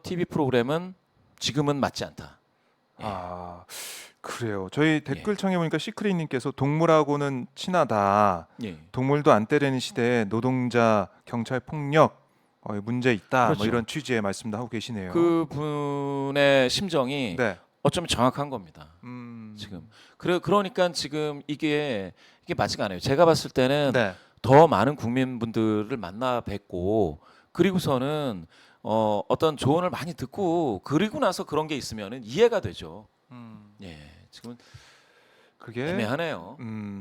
TV 프로그램은 지금은 맞지 않다. 아, 그래요. 저희 댓글창에 보니까 시크릿님께서 동물하고는 친하다. 예. 동물도 안 때리는 시대에 노동자 경찰 폭력 문제 있다. 뭐 그렇죠. 이런 취지의 말씀도 하고 계시네요. 그 분의 심정이 네. 어쩌면 정확한 겁니다. 지금 그러니까 지금 이게 맞지가 않아요. 제가 봤을 때는 네. 더 많은 국민분들을 만나 뵙고 그리고서는 어떤 조언을 많이 듣고 그리고 나서 그런 게 있으면은 이해가 되죠. 예, 지금은 그게 애매하네요.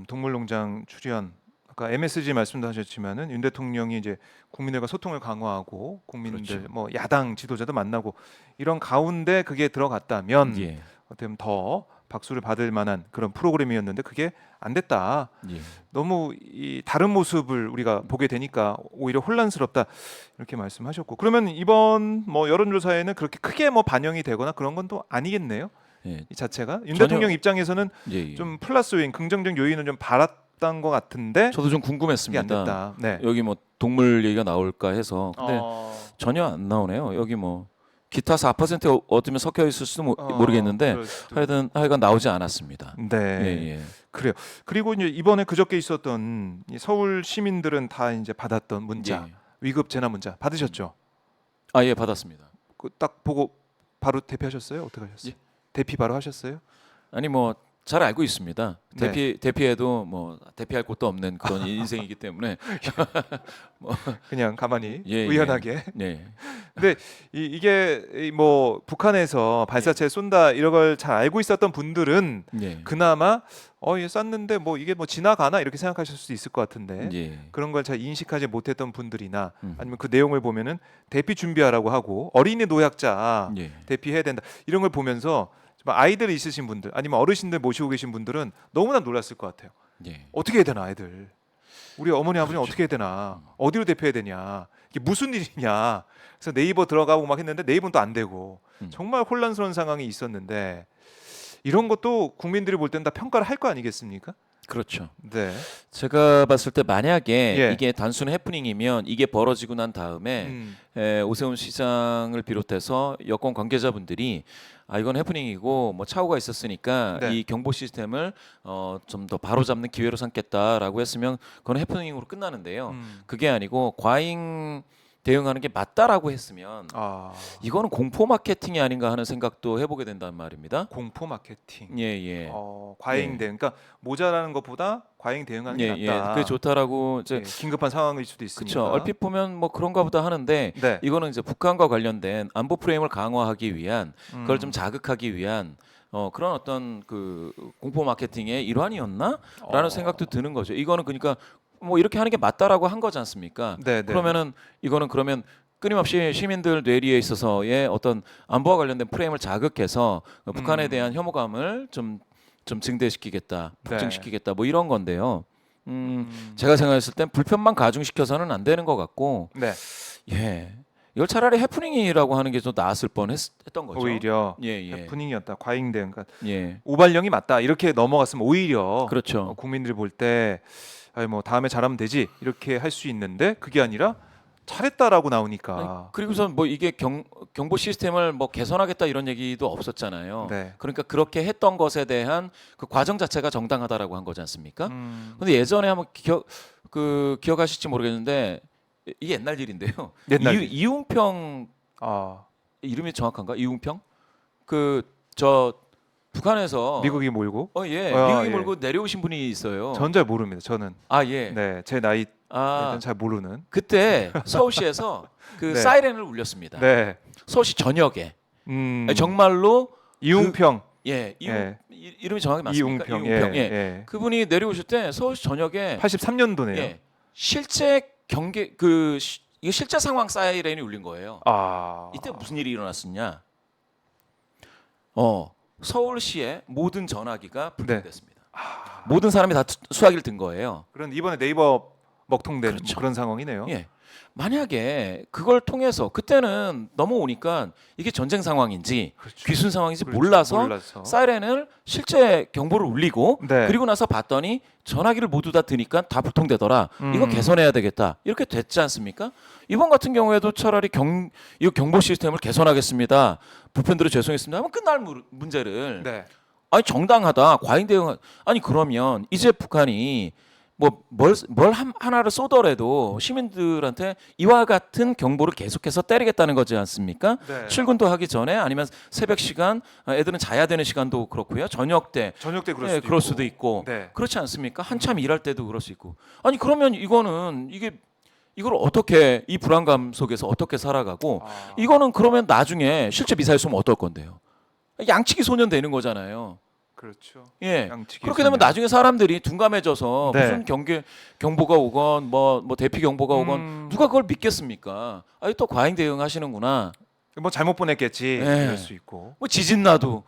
동물농장 출연 아까 MSG 말씀도 하셨지만은 윤 대통령이 이제 국민들과 소통을 강화하고 국민들 그렇죠. 뭐 야당 지도자도 만나고 이런 가운데 그게 들어갔다면 예, 어떻게 보면 더 박수를 받을 만한 그런 프로그램이었는데 그게 안 됐다. 예. 너무 이 다른 모습을 우리가 보게 되니까 오히려 혼란스럽다 이렇게 말씀하셨고 그러면 이번 뭐 여론조사에는 그렇게 크게 뭐 반영이 되거나 그런 건 또 아니겠네요. 예. 이 자체가 윤 전혀- 대통령 입장에서는 예, 예. 좀 플러스 요인, 긍정적 요인은 좀 바랐던 것 같은데 저도 좀 그게 안 궁금했습니다. 됐다. 네. 여기 뭐 동물 얘기가 나올까 해서 근데 어, 전혀 안 나오네요. 여기 뭐 기타 4% 얻으면 섞여 있을 수도 모르겠는데 그럴 수도. 하여간 나오지 않았습니다. 네. 예, 예. 그리고 이제 이번에 그저께 있었던 이 서울 시민들은 다 이제 받았던 문자, 예. 위급 재난 문자 받으셨죠? 아, 예, 받았습니다. 그 딱 보고 바로 대피하셨어요? 어떻게 하셨어요? 예. 대피 바로 하셨어요? 아니 뭐 잘 알고 있습니다. 네. 대피해도 뭐 대피할 곳도 없는 그런 인생이기 때문에 그냥 가만히 예, 의연하게. 예. 근데 이게 뭐 북한에서 발사체 쏜다 이런 걸 잘 알고 있었던 분들은 예. 그나마 얘 쐈는데 뭐 이게 뭐 지나가나 이렇게 생각하실 수 있을 것 같은데 예. 그런 걸 잘 인식하지 못했던 분들이나 음. 아니면 그 내용을 보면은 대피 준비하라고 하고 어린이 노약자 예. 대피해야 된다 이런 걸 보면서 정말 아이들 있으신 분들 아니면 어르신들 모시고 계신 분들은 너무나 놀랐을 것 같아요. 예. 어떻게 해야 되나 아이들 우리 어머니 아버지 그렇죠. 어떻게 해야 되나 어디로 대피해야 되냐 이게 무슨 일이냐 그래서 네이버 들어가고 막 했는데 네이버는 또 안 되고 정말 혼란스러운 상황이 있었는데 이런 것도 국민들이 볼 때는 다 평가를 할 거 아니겠습니까? 그렇죠. 네. 제가 봤을 때 만약에 예. 이게 단순 해프닝이면 이게 벌어지고 난 다음에 오세훈 시장을 비롯해서 여권 관계자분들이 이건 해프닝이고 뭐 착오가 있었으니까 네. 이 경보 시스템을 좀 더 바로잡는 기회로 삼겠다라고 했으면 그건 해프닝으로 끝나는데요. 그게 아니고 과잉 대응하는 게 맞다라고 했으면 이거는 공포 마케팅이 아닌가 하는 생각도 해보게 된단 말입니다. 공포 마케팅. 예, 예. 과잉 대응. 그러니까 모자라는 것보다 과잉 대응하는 게 예, 낫다. 예. 그게 좋다라고 이제 예, 긴급한 상황일 수도 있으니까. 그렇죠. 얼핏 보면 뭐 그런가 보다 하는데 네. 이거는 이제 북한과 관련된 안보 프레임을 강화하기 위한 그걸 좀 음. 자극하기 위한 그런 어떤 그 공포 마케팅의 일환이었나라는 생각도 드는 거죠. 이거는 그러니까 뭐 이렇게 하는 게 맞다라고 한 거지 않습니까? 네, 네. 그러면은 이거는 그러면 끊임없이 시민들 뇌리에 있어서의 어떤 안보와 관련된 프레임을 자극해서 북한에 대한 혐오감을 좀 증대시키겠다, 폭증시키겠다 뭐 이런 건데요. 제가 생각했을 땐 불편만 가중시켜서는 안 되는 것 같고, 네. 예, 이걸 차라리 해프닝이라고 하는 게 좀 나았을 뻔했던 거죠. 오히려 예, 예, 해프닝이었다. 과잉 대응. 그러니까 예, 오발령이 맞다. 이렇게 넘어갔으면 오히려 그렇죠. 국민들이 볼 때 뭐 다음에 잘하면 되지 이렇게 할 수 있는데 그게 아니라 잘했다라고 나오니까. 그리고선 뭐 이게 경보 시스템을 뭐 개선하겠다 이런 얘기도 없었잖아요. 네. 그러니까 그렇게 했던 것에 대한 그 과정 자체가 정당하다라고 한 거지 않습니까? 근데 예전에 한번 기억하실지 모르겠는데 이게 옛날 일인데요. 옛날 일. 이웅평 이름이 정확한가? 이웅평? 저 북한에서 미국이 몰고 예, 아, 미국이 예. 몰고 내려오신 분이 있어요. 전 잘 모릅니다. 저는 예. 네, 제 나이 아, 때는 잘 모르는. 그때 서울시에서 그 네. 사이렌을 울렸습니다. 네. 서울시 전역에 음. 정말로 이웅평. 예, 예. 이름이 정확히 맞습니까? 이웅평. 이웅평. 예. 예. 예. 그분이 내려오실 때 서울시 전역에 83년도네요. 예, 실제 경계 이게 실제 상황 사이렌이 울린 거예요. 이때 무슨 일이 일어났었냐? 서울시의 모든 전화기가 불통됐습니다. 모든 사람이 다 수화기를 든 거예요. 그런 이번에 네이버 먹통된 그렇죠. 그런 상황이네요. 예. 만약에 그걸 통해서 그때는 넘어오니까 이게 전쟁 상황인지 그렇죠. 귀순 상황인지 그렇죠. 몰라서 사이렌을 실제 경보를 울리고 네. 그리고 나서 봤더니 전화기를 모두 다 드니까 다 불통되더라. 이거 음. 개선해야 되겠다. 이렇게 됐지 않습니까? 이번 같은 경우에도 차라리 이 경보 시스템을 개선하겠습니다. 불편드려 죄송했습니다. 하면 끝날 문제를 네. 아니 정당하다 과잉 대응 아니 그러면 이제 북한이 뭐 뭘 하나를 쏘더라도 시민들한테 이와 같은 경보를 계속해서 때리겠다는 거지 않습니까? 네. 출근도 하기 전에 아니면 새벽 시간 애들은 자야 되는 시간도 그렇고요. 저녁 때 저녁 때 그럴 수도 있고 네. 그렇지 않습니까? 한참 일할 때도 그럴 수 있고 아니 그러면 이거는 이걸 어떻게 이 불안감 속에서 어떻게 살아가고 아. 이거는 그러면 나중에 실제 미사일 쏘면 어떨 건데요? 양치기 소년 되는 거잖아요. 그렇죠. 예. 양치기 그렇게 되면 소년. 나중에 사람들이 둔감해져서 네. 무슨 경보가 오건 뭐 대피 경보가 오건 누가 그걸 믿겠습니까? 아니 또 과잉 대응하시는구나. 뭐 잘못 보냈겠지 네. 이럴 수 있고. 뭐 지진 나도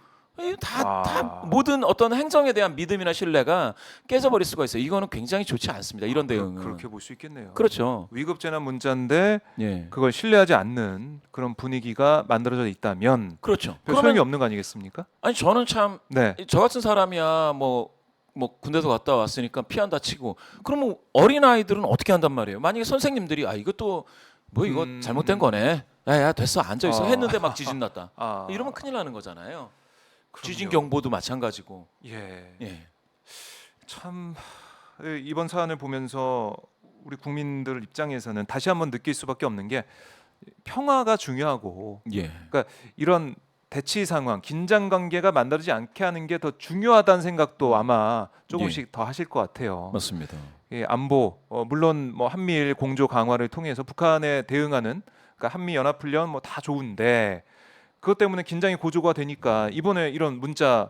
다 모든 어떤 행정에 대한 믿음이나 신뢰가 깨져버릴 수가 있어요. 이거는 굉장히 좋지 않습니다. 이런 대응은. 그렇게 볼 수 있겠네요. 그렇죠. 위급 재난 문자인데 예. 그걸 신뢰하지 않는 그런 분위기가 만들어져 있다면 그렇죠. 별 소용이 없는 거 아니겠습니까? 아니 저는 참 네. 저 같은 사람이야 뭐 군대도 갔다 왔으니까 피한다 치고 그러면 어린 아이들은 어떻게 한단 말이에요. 만약에 선생님들이 이것도 뭐 이거 잘못된 거네. 야야 됐어 앉아 있어 했는데 막 지진 났다. 이러면 큰일 나는 거잖아요. 그럼요. 지진 경보도 마찬가지고. 예. 예. 참 이번 사안을 보면서 우리 국민들 입장에서는 다시 한번 느낄 수밖에 없는 게 평화가 중요하고 예. 그러니까 이런 대치 상황, 긴장 관계가 만들어지지 않게 하는 게 더 중요하다는 생각도 아마 조금씩 더 하실 것 같아요. 맞습니다. 안보 물론 뭐 한미일 공조 강화를 통해서 북한에 대응하는 그러니까 한미 연합 훈련 뭐 다 좋은데 그것 때문에 긴장이 고조가 되니까 이번에 이런 문자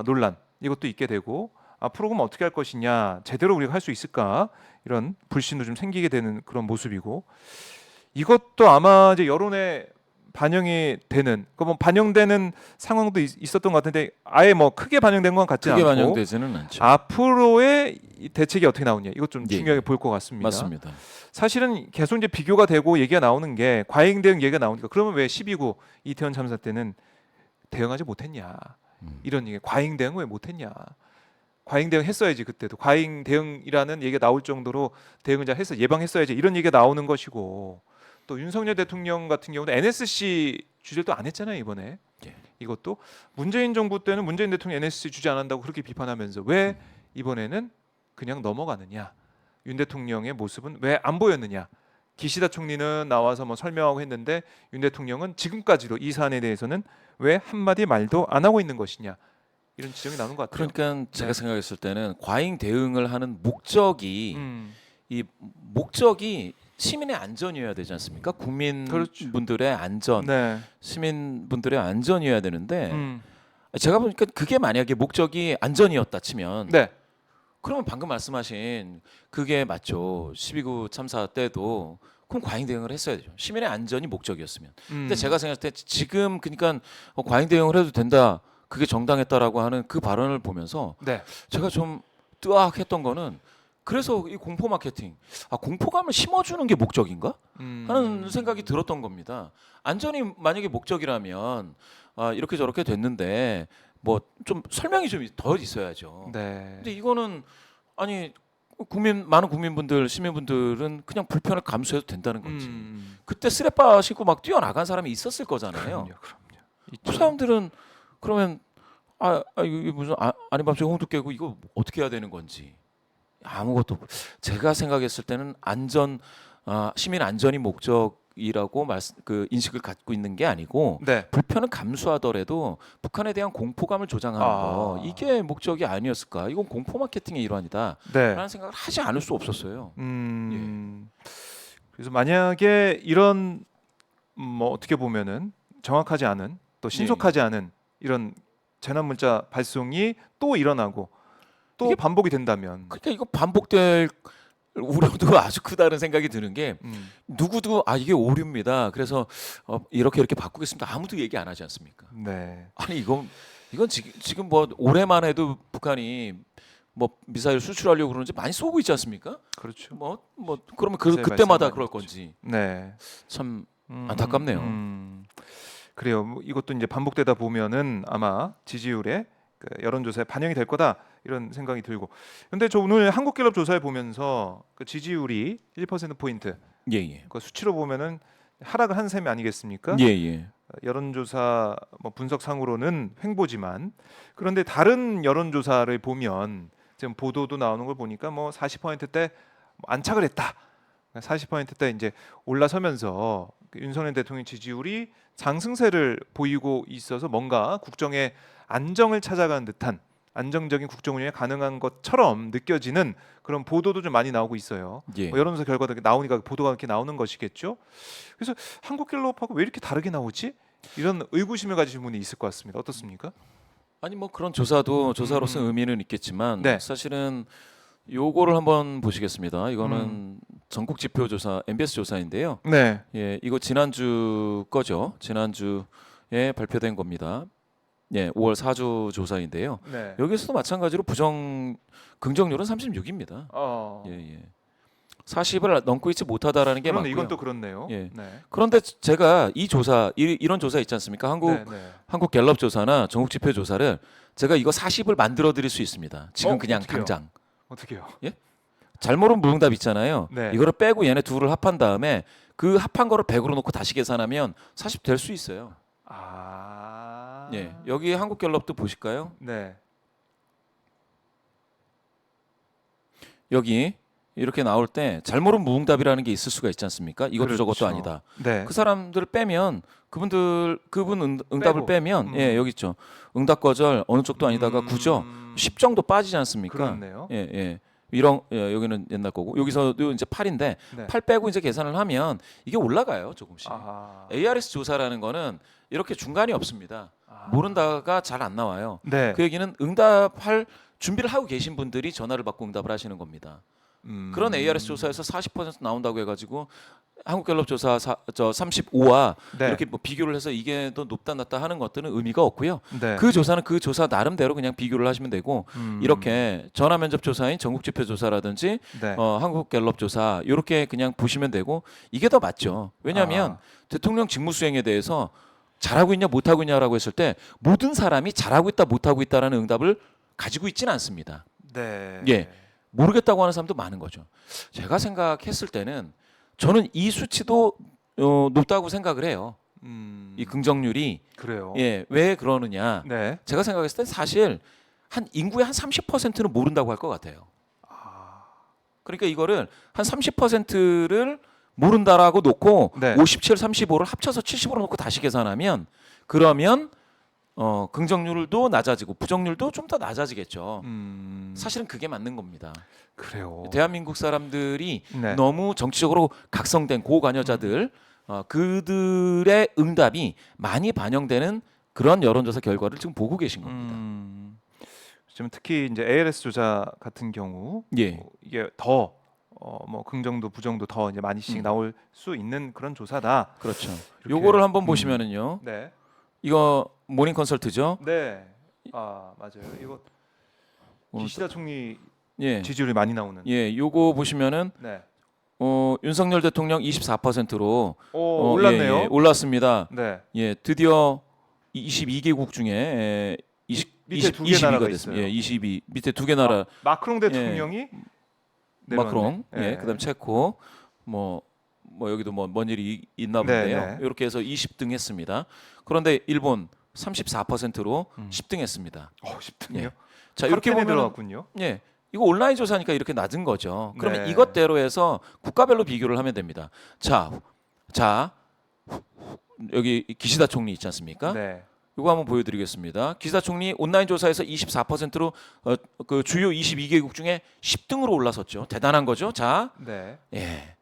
논란 이것도 있게 되고 앞으로 그럼 어떻게 할 것이냐 제대로 우리가 할 수 있을까 이런 불신도 좀 생기게 되는 그런 모습이고 이것도 아마 이제 여론에 반영이 되는 뭐 반영되는 상황도 있었던 것 같은데 아예 뭐 크게 반영된 건 같지 크게 않고 반영되지는 않죠. 앞으로의 이 대책이 어떻게 나오냐 이것 좀 예. 중요하게 볼 것 같습니다. 맞습니다. 사실은 계속 이제 비교가 되고 얘기가 나오는 게 과잉 대응 얘기가 나오니까 그러면 왜 12구 이태원 참사 때는 대응하지 못했냐 이런 얘기 과잉 대응 왜 못했냐 과잉 대응 했어야지 그때도 과잉 대응이라는 얘기가 나올 정도로 대응을 잘 해서 예방했어야지 이런 얘기가 나오는 것이고 또 윤석열 대통령 같은 경우는 NSC 주제를 또 안 했잖아요 이번에 예. 이것도 문재인 정부 때는 문재인 대통령 NSC 주제 안 한다고 그렇게 비판하면서 왜 이번에는 그냥 넘어가느냐 윤 대통령의 모습은 왜 안 보였느냐 기시다 총리는 나와서 뭐 설명하고 했는데 윤 대통령은 지금까지도 이 사안에 대해서는 왜 한마디 말도 안 하고 있는 것이냐 이런 지적이 나오는 것 같아요. 그러니까 제가 네. 생각했을 때는 과잉 대응을 하는 목적이 이 목적이 시민의 안전이어야 되지 않습니까? 국민분들의 안전, 네. 시민분들의 안전이어야 되는데 음. 제가 보니까 그게 만약에 목적이 안전이었다 치면 네. 그러면 방금 말씀하신 그게 맞죠. 12구 참사 때도 그럼 과잉 대응을 했어야 되죠. 시민의 안전이 목적이었으면. 근데 제가 생각할 때 지금 그러니까 과잉 대응을 해도 된다. 그게 정당했다라고 하는 그 발언을 보면서 네. 제가 좀 뜨악했던 거는 그래서 이 공포 마케팅, 공포감을 심어주는 게 목적인가 하는 생각이 들었던 겁니다. 안전이 만약에 목적이라면 이렇게 저렇게 됐는데 뭐 좀 설명이 좀 더 있어야죠. 네. 근데 이거는 아니 많은 국민분들, 시민분들은 그냥 불편을 감수해도 된다는 건지. 그때 쓰레빠 신고 막 뛰어나간 사람이 있었을 거잖아요. 그럼요. 그 사람들은 그러면 이거 무슨 아닌 밤새 홍두 깨고 이거 어떻게 해야 되는 건지 아무것도 제가 생각했을 때는 시민 안전이 목적이라고 그 인식을 갖고 있는 게 아니고 네. 불편을 감수하더라도 북한에 대한 공포감을 조장하는 거 이게 목적이 아니었을까? 이건 공포 마케팅의 일환이다라는 네. 생각을 하지 않을 수 없었어요. 그래서 만약에 이런 뭐 어떻게 보면은 정확하지 않은 또 신속하지 않은 이런 재난 문자 발송이 또 일어나고 또 이게 반복이 된다면 그러니까 이거 반복될 우려도 아주 크다는 생각이 드는 게 누구도 이게 오류입니다. 그래서 이렇게 바꾸겠습니다. 아무도 얘기 안 하지 않습니까? 네. 아니 이건 지금 뭐 올해만 해도 북한이 뭐 미사일 수출하려고 그러는지 많이 쏘고 있지 않습니까? 그렇죠. 뭐 그러면 글쎄, 그때마다 말씀 그럴 많이 건지 네. 참 안타깝네요. 그래요. 뭐 이것도 이제 반복되다 보면은 아마 지지율에 그 여론조사에 반영이 될 거다 이런 생각이 들고. 근데 저 오늘 한국갤럽 조사에 보면서 그 지지율이 1% 포인트, 예예. 그 수치로 보면은 하락을 한 셈이 아니겠습니까? 예예. 여론조사 뭐 분석상으로는 횡보지만 그런데 다른 여론조사를 보면 지금 보도도 나오는 걸 보니까 뭐 40%대 안착을 했다. 40%대 이제 올라서면서 그 윤석열 대통령 지지율이 상승세를 보이고 있어서 뭔가 국정의 안정을 찾아가는 듯한 안정적인 국정 운영이 가능한 것처럼 느껴지는 그런 보도도 좀 많이 나오고 있어요. 예. 뭐 여론조사 결과도 이렇게 나오니까 보도가 이렇게 나오는 것이겠죠. 그래서 한국갤럽하고 왜 이렇게 다르게 나오지? 이런 의구심을 가지신 분이 있을 것 같습니다. 어떻습니까? 아니 뭐 그런 조사도 조사로서 의미는 있겠지만 네. 사실은 요거를 한번 보시겠습니다. 음. 이거는 전국 지표 조사 MBS 조사인데요. 네. 예, 이거 지난주 거죠. 지난주에 발표된 겁니다. 예, 5월 4주 조사인데요. 네. 여기서도 마찬가지로 긍정률은 36입니다. 예, 예. 40을 넘고 있지 못하다라는 게 그런데 맞고요. 이건 또 그렇네요. 예. 네. 그런데 제가 이 조사 이런 조사 있지 않습니까? 네. 한국 갤럽 조사나 전국 지표 조사를 제가 이거 40을 만들어 드릴 수 있습니다. 지금 그냥 어떻게요? 당장. 어떻게요? 잘 모르면 무응답 있잖아요. 네. 이거를 빼고 얘네 둘을 합한 다음에 그 합한 거를 100으로 놓고 다시 계산하면 40 될 수 있어요. 아. 예. 여기 한국 갤럽도 보실까요? 네. 여기 이렇게 나올 때 잘 모르면 무응답이라는 게 있을 수가 있지 않습니까? 이것도 그렇죠. 저것도 아니다. 네. 그 사람들 빼면 그분 응답을 빼고. 빼면 예, 여기 있죠. 응답 거절 어느 쪽도 아니다가 구죠. 10 정도 빠지지 않습니까? 그렇네요. 예, 예. 이런 여기는 옛날 거고 여기서도 이제 8인데 네. 8 빼고 이제 계산을 하면 이게 올라가요, 조금씩. 아. ARS 조사라는 거는 이렇게 중간이 없습니다. 아. 모른다가 잘 안 나와요. 네. 그 얘기는 응답할 준비를 하고 계신 분들이 전화를 받고 응답을 하시는 겁니다. 그런 ARS 조사에서 40% 나온다고 해가지고 한국갤럽 조사 35와 네. 이렇게 뭐 비교를 해서 이게 더 높다 낮다 하는 것들은 의미가 없고요. 네. 그 조사는 그 조사 나름대로 그냥 비교를 하시면 되고 음. 이렇게 전화 면접 조사인 전국지표 조사라든지 네. 한국갤럽 조사 이렇게 그냥 보시면 되고 이게 더 맞죠. 왜냐하면 아. 대통령 직무수행에 대해서 잘하고 있냐 못하고 있냐라고 했을 때 모든 사람이 잘하고 있다 못하고 있다라는 응답을 가지고 있지는 않습니다. 네. 예. 모르겠다고 하는 사람도 많은 거죠. 제가 생각했을 때는 저는 이 수치도 높다고 생각을 해요. 이 긍정률이 그래요. 예, 왜 그러느냐? 네. 제가 생각했을 때 사실 한 인구의 한 30%는 모른다고 할 것 같아요. 그러니까 이거를 한 30%를 모른다라고 놓고 네. 57, 35를 합쳐서 70으로 놓고 다시 계산하면 그러면 긍정률도 낮아지고 부정률도 좀 더 낮아지겠죠. 사실은 그게 맞는 겁니다. 그래요. 대한민국 사람들이 네. 너무 정치적으로 각성된 고관여자들 그들의 응답이 많이 반영되는 그런 여론조사 결과를 지금 보고 계신 겁니다. 지금 특히 이제 ALS 조사 같은 경우 예. 이게 더 뭐 긍정도 부정도 더 이제 많이씩 나올 수 있는 그런 조사다. 그렇죠. 이렇게, 요거를 한번 보시면은요. 네. 이거 모닝 컨설트죠. 네. 아 맞아요. 이거 오늘 기시다 총리 예. 지지율이 많이 나오는. 예, 요거 보시면은 네. 윤석열 대통령 24%로 오 올랐네요. 예, 올랐습니다. 네. 예, 드디어 22개국 중에 20, 밑에 두개 나라가 22가 됐습니다. 예, 22 밑에 두 개 나라 마크롱 대통령이 마크롱, 내려왔네. 예, 그다음 체코, 뭐 여기도 뭐 뭔 일이 있나 네, 본데요. 네. 이렇게 해서 20등 했습니다. 그런데 일본 34%로 10등 했습니다. 10등이요? 예. 자, 이렇게 보면 들어갔군요. 예. 이거 온라인 조사니까 이렇게 낮은 거죠. 그러면 네. 이것대로 해서 국가별로 비교를 하면 됩니다. 자, 여기 기시다 총리 있지 않습니까? 네. 이거 한번 보여드리겠습니다. 기시다 총리 온라인 조사에서 24%로 그 주요 22개국 중에 10등으로 올라섰죠. 대단한 거죠. 자, 네. 예.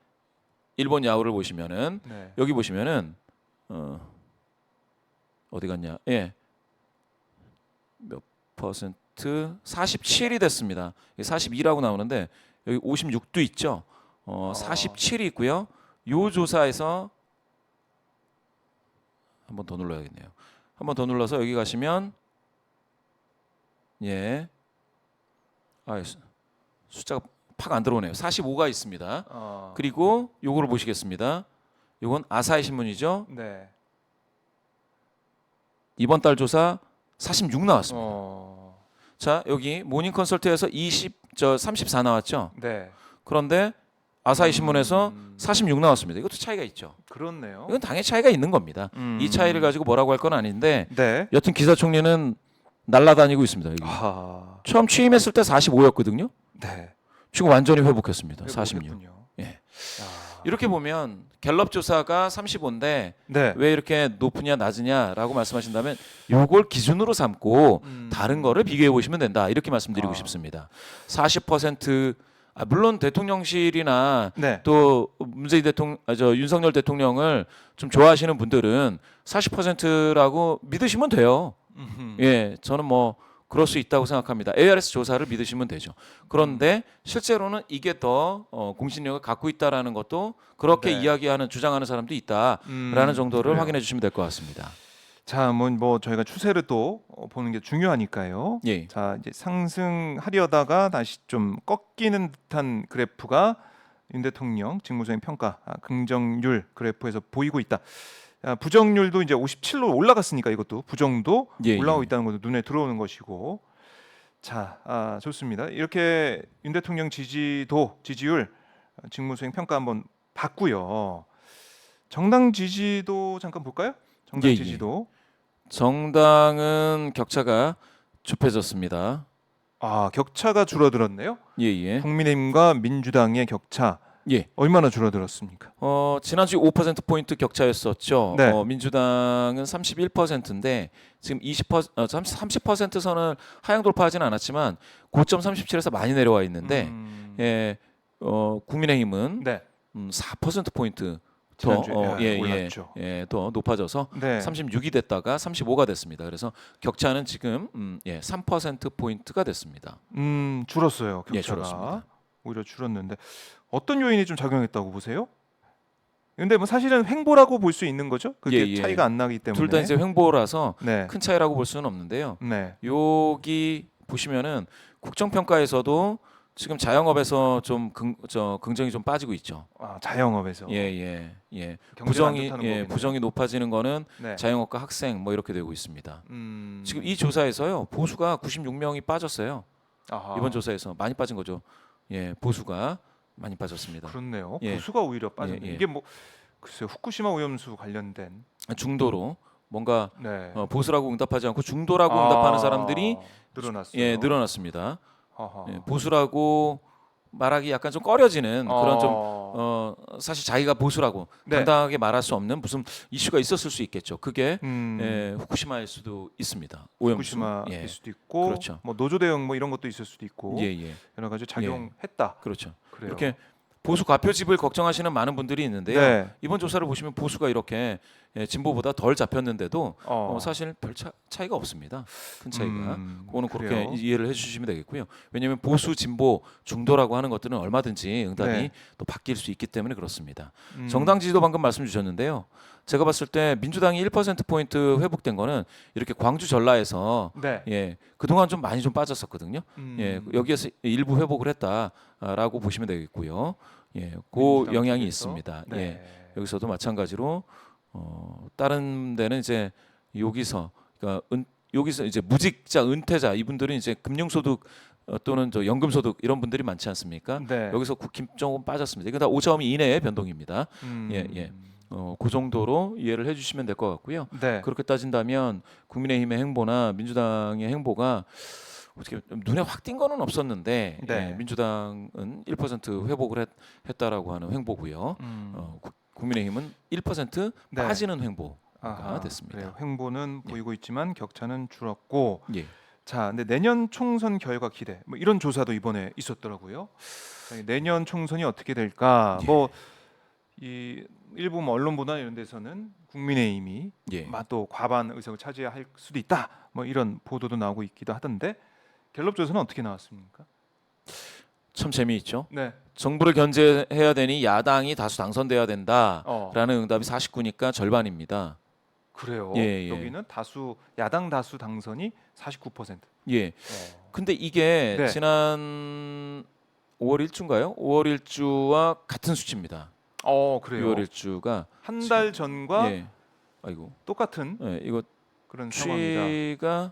일본 야후를 보시면은 네. 여기 보시면은 어디 갔냐? 예. 몇 퍼센트? 47이 됐습니다. 42라고 나오는데 여기 56도 있죠. 47이 있고요. 요 조사에서 한 번 더 눌러야겠네요. 한 번 더 눌러서 여기 가시면 예. 숫자가 팍 안 들어오네요. 45가 있습니다. 어, 그리고 요거를 보시겠습니다. 요건 아사히 신문이죠. 네. 이번 달 조사 46 나왔습니다. 어, 자, 여기 모닝 컨설트에서 34 나왔죠. 네. 그런데 아사히 신문에서 46 나왔습니다. 이것도 차이가 있죠. 그렇네요. 이건 당연히 차이가 있는 겁니다. 이 차이를 가지고 뭐라고 할 건 아닌데 네. 여튼 기사총리는 날아다니고 있습니다. 여기. 아, 처음 취임했을 때 45였거든요. 네. 지금 완전히 회복했습니다. 46. 회복했군요. 예. 야. 이렇게 보면 갤럽 조사가 35인데 네. 왜 이렇게 높으냐 낮으냐라고 말씀하신다면 요걸 기준으로 삼고 다른 거를 비교해 보시면 된다. 이렇게 말씀드리고 싶습니다. 40% 물론 대통령실이나 네. 또 문재인 대통령, 윤석열 대통령을 좀 좋아하시는 분들은 40%라고 믿으시면 돼요. 예, 저는 뭐 그럴 수 있다고 생각합니다. ARS 조사를 믿으시면 되죠. 그런데 실제로는 이게 더 공신력을 갖고 있다라는 것도 그렇게 네. 이야기하는 주장하는 사람도 있다라는 정도를 그래요. 확인해 주시면 될 것 같습니다. 자, 뭐 저희가 추세를 또 보는 게 중요하니까요. 예. 자, 이제 상승하려다가 다시 좀 꺾이는 듯한 그래프가 윤 대통령 직무수행 평가 긍정률 그래프에서 보이고 있다. 부정률도 이제 57로 올라갔으니까 이것도 부정도 예, 올라오고 예. 있다는 것도 눈에 들어오는 것이고. 자, 좋습니다. 이렇게 윤 대통령 지지율 직무수행 평가 한번 봤고요. 정당 지지도 잠깐 볼까요? 정당 예, 예. 지지도. 정당은 격차가 좁혀졌습니다. 격차가 줄어들었네요. 예, 예. 국민의힘과 민주당의 격차 예. 얼마나 줄어들었습니까? 지난주 5% 포인트 격차였었죠. 네. 민주당은 31%인데 지금 30% 선을 하향 돌파하지는 않았지만 고점 37에서 많이 내려와 있는데 예, 국민의힘은 네. 4% 포인트 지난주에 예, 올랐죠. 더 높아져서 네. 36이 됐다가 35가 됐습니다. 그래서 격차는 지금 3% 포인트가 됐습니다. 줄었어요. 격차가. 예, 줄었습니다. 오히려 줄었는데 어떤 요인이 좀 작용했다고 보세요? 근데 뭐 사실은 횡보라고 볼 수 있는 거죠. 그게 예, 예. 차이가 안 나기 때문에. 둘 다 이제 횡보라서 네. 큰 차이라고 볼 수는 없는데요. 네. 여기 보시면은 국정평가에서도 지금 자영업에서 좀 긍정이 좀 빠지고 있죠. 자영업에서. 예. 경제가 안 부정이 좋다는 거겠네요. 부정이 높아지는 거는 네. 자영업과 학생 뭐 이렇게 되고 있습니다. 지금 이 조 조사에서요 보수가 96명이 빠졌어요. 이번 조사에서 많이 빠진 거죠. 예, 보수가 많이 빠졌습니다. 그렇네요. 예. 보수가 오히려 빠졌네. 예. 이게 뭐 글쎄요. 후쿠시마 오염수 관련된. 중도로 뭔가 네. 보수라고 응답하지 않고 중도라고 응답하는 사람들이 늘어났어요. 늘어났습니다. 아하. 예, 보수라고 말하기 약간 좀 꺼려지는 그런 좀 사실 자기가 보수라고 네. 당당하게 말할 수 없는 무슨 이슈가 있었을 수 있겠죠. 그게 후쿠시마일 수도 있습니다. 오염수. 후쿠시마일 수도 있고, 그렇죠. 뭐 노조 대응 뭐 이런 것도 있을 수도 있고, 예. 여러 가지 작용했다. 그렇죠. 그래요. 이렇게 보수 과표집을 걱정하시는 많은 분들이 있는데요. 네. 이번 조사를 보시면 보수가 이렇게 진보보다 덜 잡혔는데도 사실 별 차이가 없습니다. 큰 차이가. 그거는 그렇게 그래요. 이해를 해주시면 되겠고요. 왜냐하면 보수, 진보, 중도라고 하는 것들은 얼마든지 응답이 네. 또 바뀔 수 있기 때문에 그렇습니다. 정당 지지도 방금 말씀 주셨는데요. 제가 봤을 때 민주당이 1% 포인트 회복된 거는 이렇게 광주 전라에서 네. 그동안 좀 많이 좀 빠졌었거든요. 여기에서 일부 회복을 했다라고 보시면 되겠고요. 그 민주당 영향이 쪽에서. 있습니다. 네. 여기서도 마찬가지로 다른 데는 이제 여기서 이제 무직자, 은퇴자 이분들은 이제 금융소득 또는 연금소득 이런 분들이 많지 않습니까? 네. 여기서 조금 빠졌습니다. 이거 다 5점 이내의 변동입니다. 그 정도로 이해를 해주시면 될 것 같고요. 네. 그렇게 따진다면 국민의힘의 행보나 민주당의 행보가 어떻게 눈에 확 띈 거는 없었는데 네. 민주당은 1% 회복을 했다라고 하는 행보고요. 국민의힘은 1% 네. 빠지는 행보가 됐습니다. 그래요. 횡보는 보이고 있지만 격차는 줄었고. 예. 자, 근데 내년 총선 결과 기대. 뭐 이런 조사도 이번에 있었더라고요. 자, 내년 총선이 어떻게 될까? 예. 뭐 이 일부 뭐 언론 보도나 이런 데서는 국민의힘이 예. 또 과반 의석을 차지할 수도 있다. 뭐 이런 보도도 나오고 있기도 하던데 갤럽 조사는 어떻게 나왔습니까? 참 재미있죠. 네. 정부를 견제해야 되니 야당이 다수 당선돼야 된다라는 어. 응답이 49니까 절반입니다. 그래요. 예, 예. 여기는 다수 야당 다수 당선이 49%. 예. 근데 이게 네. 지난 5월 1주인가요? 5월 1주와 같은 수치입니다. 그래요. 6월 1주가 한 달 전과 예. 아이고. 똑같은 예, 이거 그런 상황입니다. 추이가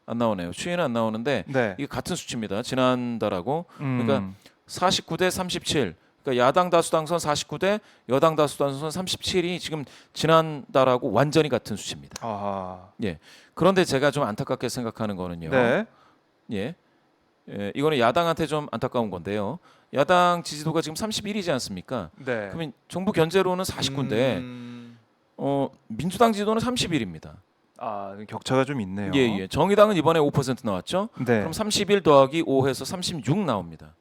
안 나오네요. 추이는 안 나오는데 네. 이게 같은 수치입니다. 지난달하고. 그러니까 49대 37. 그러니까 야당 다수 당선 49대 여당 다수 당선 37이 지금 지난달하고 완전히 같은 수치입니다. 아하. 예. 그런데 제가 좀 안타깝게 생각하는 거는요. 네. 예. 이거는 야당한테 좀 안타까운 건데요. 야당 지지도가 지금 31이지 않습니까? 네. 그러면 정부 견제로는 49인데 민주당 지지도는 31입니다. 격차가 좀 있네요. 예, 예. 정의당은 이번에 5% 나왔죠. 네. 그럼 31 더하기 5해서 36 나옵니다.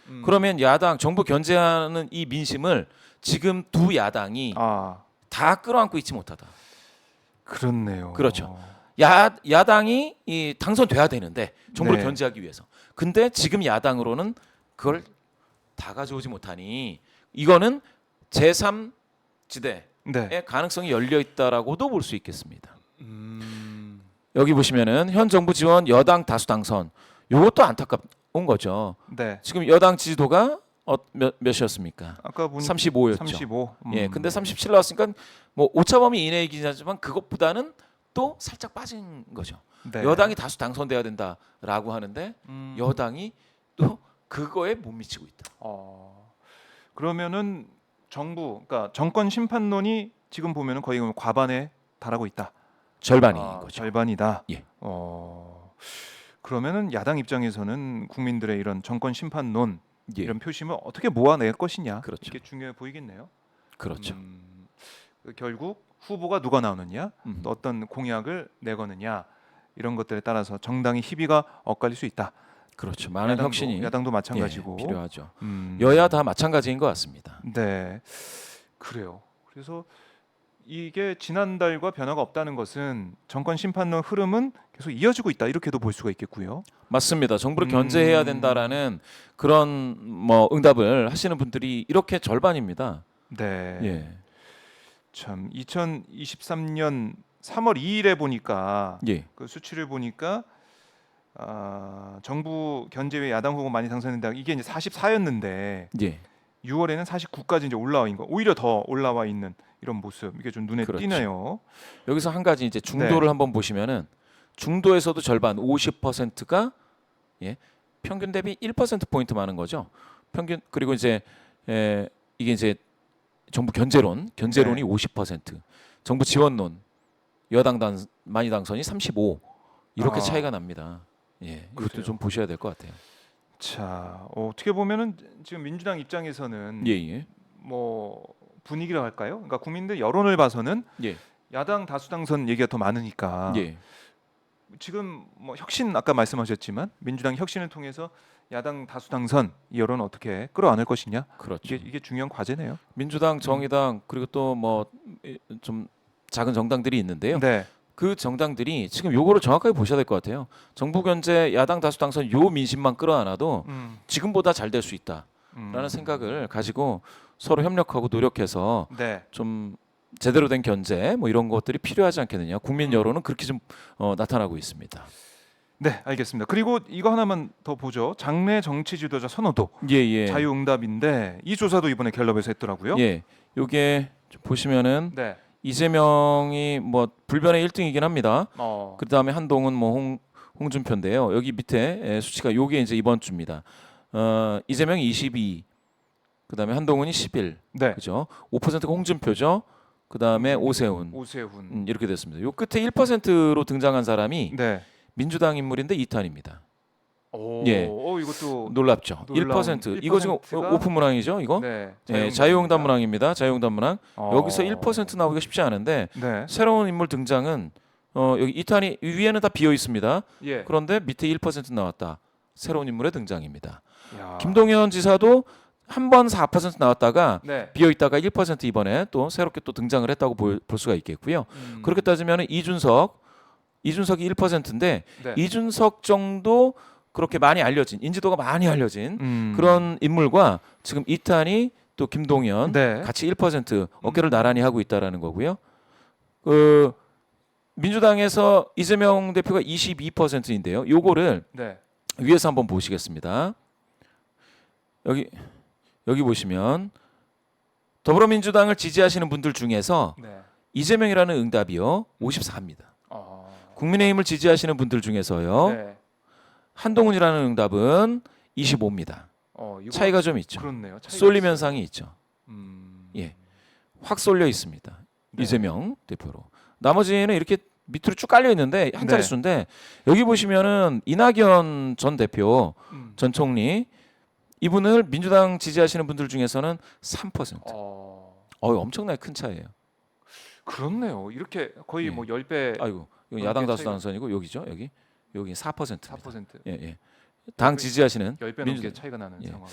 음. 그러면 야당 정부 견제하는 이 민심을 지금 두 야당이 다 끌어안고 있지 못하다. 그렇네요. 그렇죠. 야당이 이 당선돼야 되는데 정부를 네. 견제하기 위해서. 근데 지금 야당으로는 그걸 다 가져오지 못하니 이거는 제3지대의 네. 가능성이 열려 있다라고도 볼 수 있겠습니다. 여기 보시면은 현 정부 지원 여당 다수 당선. 이것도 안타까운 거죠. 네. 지금 여당 지지도가 몇이었습니까? 아까 보니 35였죠. 35. 예, 근데 37 나왔으니까 뭐 오차범위 이내이긴 하지만 그것보다는 또 살짝 빠진 거죠. 네. 여당이 다수 당선돼야 된다라고 하는데 여당이 또 그거에 못 미치고 있다. 그러면은 그러니까 정권 심판론이 지금 보면은 거의 과반에 달하고 있다. 절반인 거죠. 절반이다. 예. 그러면은 야당 입장에서는 국민들의 이런 정권 심판론 예. 이런 표심을 어떻게 모아낼 것이냐. 그렇죠. 이게 중요해 보이겠네요. 그렇죠. 결국 후보가 누가 나오느냐, 또 어떤 공약을 내거느냐 이런 것들에 따라서 정당의 희비가 엇갈릴 수 있다. 그렇죠. 많은 혁신이 야당도 마찬가지고 필요하죠. 음. 여야 다 마찬가지인 것 같습니다. 네, 그래요. 그래서 이게 지난달과 변화가 없다는 것은 정권 심판론 흐름은 계속 이어지고 있다 이렇게도 볼 수가 있겠고요. 맞습니다. 정부를 견제해야 된다라는 그런 뭐 응답을 하시는 분들이 이렇게 절반입니다. 네. 예. 참 2023년 3월 2일에 보니까 예. 그 수치를 보니까 정부 견제외 야당 후보 많이 당선된다. 이게 이제 44였는데 예. 6월에는 49까지 이제 올라와 있는 거. 오히려 더 올라와 있는 이런 모습. 이게 좀 눈에 그렇죠. 띄네요. 여기서 한 가지 이제 중도를 한번 보시면은 중도에서도 절반 50%가 예, 평균 대비 1% 포인트 많은 거죠. 평균 그리고 이제 이게 이제 정부 견제론이 50%, 정부 지원론 여당 많이 당선이 35 이렇게 차이가 납니다. 예, 이것도 그래요. 좀 보셔야 될 것 같아요. 자, 어떻게 보면은 지금 민주당 입장에서는 예. 뭐 분위기라 할까요? 그러니까 국민들 여론을 봐서는 예. 야당 다수 당선 얘기가 더 많으니까 예. 지금 뭐 혁신 아까 말씀하셨지만 민주당 혁신을 통해서 야당 다수 당선 이 여론 어떻게 끌어안을 것이냐 그렇죠. 이게 중요한 과제네요. 민주당, 정의당 그리고 또 뭐 좀 작은 정당들이 있는데요. 네, 그 정당들이 지금 요거를 정확하게 보셔야 될 것 같아요. 정부 견제 야당 다수 당선 요 민심만 끌어안아도 지금보다 잘 될 수 있다라는 생각을 가지고 서로 협력하고 노력해서 네, 좀 제대로 된 견제 뭐 이런 것들이 필요하지 않겠느냐. 국민 여론은 그렇게 좀 나타나고 있습니다. 네, 알겠습니다. 그리고 이거 하나만 더 보죠. 장래 정치 지도자 선호도 예. 자유응답인데 이 조사도 이번에 갤럽에서 했더라고요. 예. 요게 좀 보시면은 네, 이재명이 뭐 불변의 1등이긴 합니다. 그 다음에 한동훈 뭐 홍준표인데요. 여기 밑에 수치가 요게 이제 이번 주입니다. 이재명이 22, 그 다음에 한동훈이 11, 네, 그죠? 5%가 홍준표죠. 그 다음에 오세훈 이렇게 됐습니다. 요 끝에 1%로 등장한 사람이 네. 민주당 인물인데 이탄입니다. 오, 예. 이것도 놀랍죠. 놀라운 1%. 이거 지금 1%가 오픈 문항이죠, 이거? 네, 예, 자유응답 문항입니다. 자유응답 문항. 여기서 1% 나오기가 쉽지 않은데 네, 새로운 인물 등장은 여기 이탄이 위에는 다 비어 있습니다. 예. 그런데 밑에 1% 나왔다. 새로운 인물의 등장입니다. 야. 김동연 지사도 한 번 4% 나왔다가 네, 비어 있다가 1% 이번에 또 새롭게 또 등장을 했다고 볼 수가 있겠고요. 그렇게 따지면 이준석이 1%인데 네. 이준석 정도 그렇게 많이 알려진 인지도가 많이 알려진 그런 인물과 지금 이탄이 또 김동연 네. 같이 1% 어깨를 나란히 하고 있다라는 거고요. 그 민주당에서 이재명 대표가 22%인데요. 요거를 네. 위에서 한번 보시겠습니다. 여기 보시면 더불어민주당을 지지하시는 분들 중에서 네. 이재명이라는 응답이요 54입니다. 국민의힘을 지지하시는 분들 중에서요 네. 한동훈이라는 응답은 25입니다. 이거 차이가 좀 있죠. 그렇네요. 차이가 쏠림 있어요. 현상이 있죠. 음. 예, 확 쏠려 있습니다. 네. 이재명 대표로. 나머지는 이렇게 밑으로 쭉 깔려 있는데 한 네. 자릿수인데 여기 보시면은 이낙연 전 대표, 전 총리 이분을 민주당 지지하시는 분들 중에서는 3%. 엄청나게 큰 차이예요. 그렇네요. 이렇게 거의 예. 뭐 10배 아이고, 이거 그런 야당 게 다수 차이가- 당선이고 여기죠, 여기 4%입니다. 4% 예, 예. 당 지지하시는 10배 넘게 민주당. 차이가 나는 예. 상황.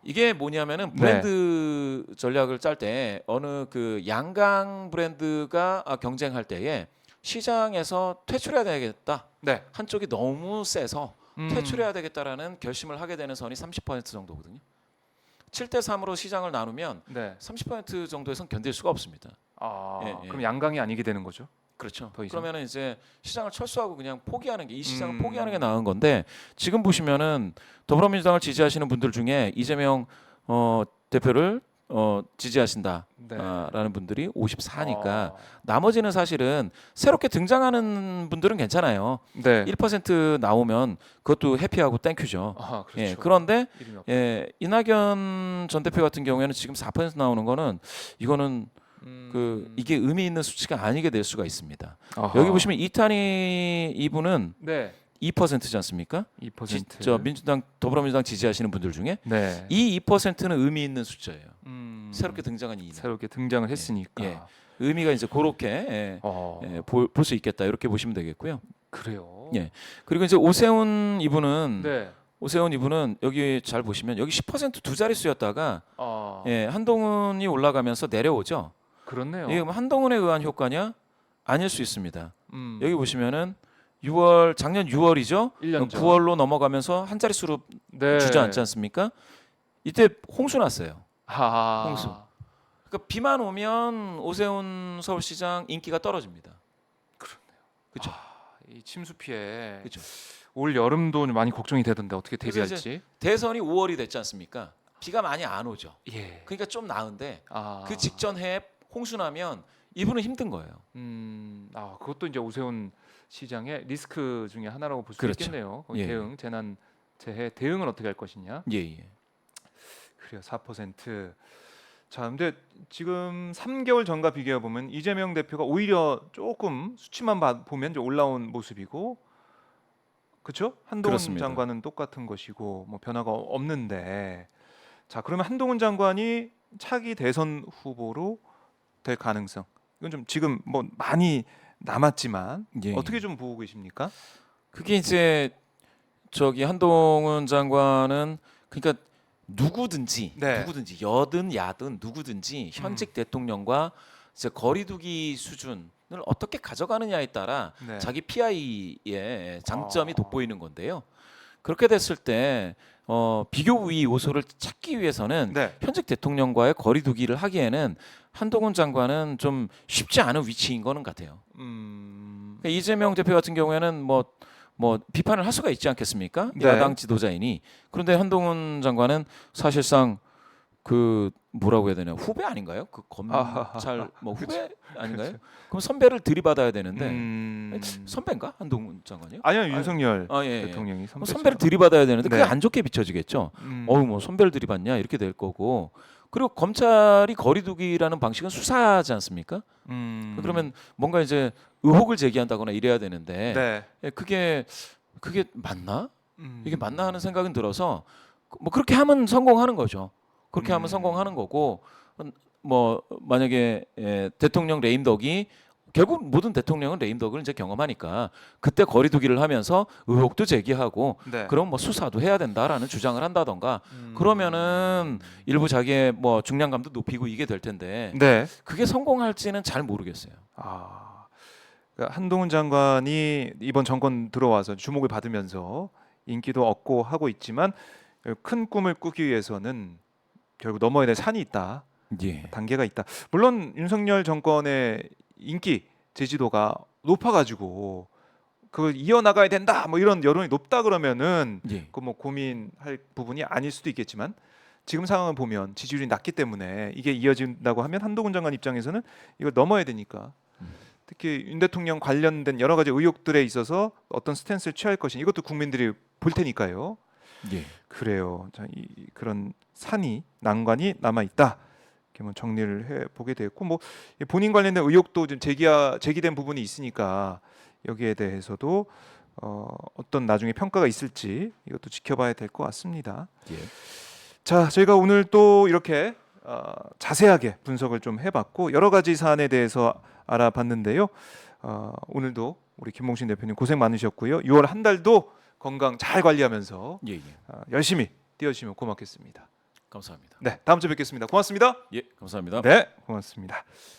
이게 뭐냐면은 네. 브랜드 전략을 짤 때 어느 그 양강 브랜드가 경쟁할 때에 시장에서 퇴출해야 되겠다. 네. 한쪽이 너무 세서 퇴출해야 되겠다라는 결심을 하게 되는 선이 30% 정도거든요. 7대 3으로 시장을 나누면 네. 30% 정도에선 견딜 수가 없습니다. 예. 그럼 양강이 아니게 되는 거죠? 그렇죠. 더 이상. 그러면은 이제 시장을 철수하고 그냥 포기하는 게 이 시장을 음. 포기하는 게 나은 건데 지금 보시면은 더불어민주당을 지지하시는 분들 중에 이재명 대표를 지지하신다라는 네. 분들이 54니까 나머지는 사실은 새롭게 등장하는 분들은 괜찮아요. 네. 1% 나오면 그것도 해피하고 땡큐죠. 그렇죠. 예, 그런데 이름이 없- 이낙연 전 대표 같은 경우에는 지금 4% 나오는 거는 이거는 이게 의미 있는 수치가 아니게 될 수가 있습니다. 아하. 여기 보시면 이탄희 이분은 네. 2%지 않습니까? 2%. 저 민주당 더불어민주당 지지하시는 분들 중에 네. 이 2%는 의미 있는 숫자예요. 새롭게 등 등장한 이는 새롭게 등장을 했으니까. 예. 의미가 이제 그렇게 볼 수 있겠다 이렇게 보시면 되겠고요. 그래요. 예. 그리고 이제 오세훈 이분은 네. 여기 잘 보시면 여기 10%두 자릿수였다가 예. 한동훈이 올라가면서 내려오죠. 그렇네요. 이게 뭐 한동훈에 의한 효과냐? 아닐 수 있습니다. 음. 여기 보시면은 작년 6월이죠. 1년 전. 9월로 넘어가면서 한 자릿수로 네. 주저앉지 않습니까? 이때 홍수 났어요. 하하. 홍수. 그러니까 비만 오면 오세훈 서울시장 인기가 떨어집니다. 그렇죠. 이 침수 피해. 그렇죠. 올 여름도 많이 걱정이 되던데 어떻게 그래서 대비할지. 대선이 5월이 됐지 않습니까? 비가 많이 안 오죠. 예. 그러니까 좀 나은데 아. 그 직전 해에 홍수 나면 이분은 힘든 거예요. 그것도 이제 오세훈 시장의 리스크 중에 하나라고 볼 수 그렇죠. 있겠네요. 예. 재난 재해 대응은 어떻게 할 것이냐. 예. 그래요. 4%. 자, 근데 지금 3개월 전과 비교해 보면 이재명 대표가 오히려 조금 수치만 보면 좀 올라온 모습이고, 그렇죠? 한동훈 그렇습니다. 장관은 똑같은 것이고 뭐 변화가 없는데, 자, 그러면 한동훈 장관이 차기 대선 후보로 될 가능성, 이건 좀 지금 뭐 많이 남았지만 예. 어떻게 좀 보고 계십니까? 그게 이제 한동훈 장관은 그러니까 누구든지 네. 여든 야든 누구든지 현직 대통령과 이제 거리두기 수준을 어떻게 가져가느냐에 따라 네. 자기 PI의 장점이 돋보이는 건데요. 그렇게 됐을 때 비교 우위 요소를 찾기 위해서는 네. 현직 대통령과의 거리두기를 하기에는 한동훈 장관은 좀 쉽지 않은 위치인 거는 같아요. 그러니까 이재명 대표 같은 경우에는 뭐 비판을 할 수가 있지 않겠습니까? 네. 야당 지도자이니. 그런데 한동훈 장관은 사실상 그 뭐라고 해야 되나 후배 아닌가요? 그 검찰 뭐 후배 아닌가요? 그럼 선배를 들이받아야 되는데 선배인가 한동훈 장관이요? 아니요, 윤석열 예. 대통령이 그럼 선배죠. 선배를 들이받아야 되는데 그게 네. 안 좋게 비춰지겠죠. 음. 뭐 선배를 들이받냐 이렇게 될 거고. 그리고 검찰이 거리두기라는 방식은 수사하지 않습니까? 그러면 뭔가 이제 의혹을 제기한다거나 이래야 되는데 네. 예, 그게 맞나? 이게 맞나 하는 생각은 들어서 뭐 그렇게 하면 성공하는 거죠. 그렇게 하면 성공하는 거고 뭐 만약에 대통령 레임덕이 결국 모든 대통령은 레임덕을 이제 경험하니까 그때 거리두기를 하면서 의혹도 제기하고 네. 그럼 뭐 수사도 해야 된다라는 주장을 한다던가 그러면은 일부 자기의 뭐 중량감도 높이고 이게 될 텐데 네. 그게 성공할지는 잘 모르겠어요. 그러니까 한동훈 장관이 이번 정권 들어와서 주목을 받으면서 인기도 얻고 하고 있지만 큰 꿈을 꾸기 위해서는 결국 넘어야 될 산이 있다. 예. 단계가 있다. 물론 윤석열 정권의 인기, 지지도가 높아가지고 그걸 이어나가야 된다 뭐 이런 여론이 높다 그러면은 예. 그 뭐 고민할 부분이 아닐 수도 있겠지만 지금 상황을 보면 지지율이 낮기 때문에 이게 이어진다고 하면 한동훈 장관 입장에서는 이걸 넘어야 되니까 특히 윤 대통령 관련된 여러 가지 의혹들에 있어서 어떤 스탠스를 취할 것인지 이것도 국민들이 볼 테니까요. 예. 그래요. 자, 그런 난관이 남아 있다. 이렇게 뭐 정리를 해 보게 됐고 뭐 본인 관련된 의혹도 좀 제기된 부분이 있으니까 여기에 대해서도 어떤 나중에 평가가 있을지 이것도 지켜봐야 될 것 같습니다. 예. 자, 저희가 오늘 또 이렇게 자세하게 분석을 좀 해봤고 여러 가지 사안에 대해서 알아봤는데요. 오늘도 우리 김봉신 대표님 고생 많으셨고요. 6월 한 달도 건강 잘 관리하면서 예. 예. 열심히 뛰어주시면 고맙겠습니다. 감사합니다. 네, 다음 주에 뵙겠습니다. 고맙습니다. 예. 감사합니다. 네, 고맙습니다.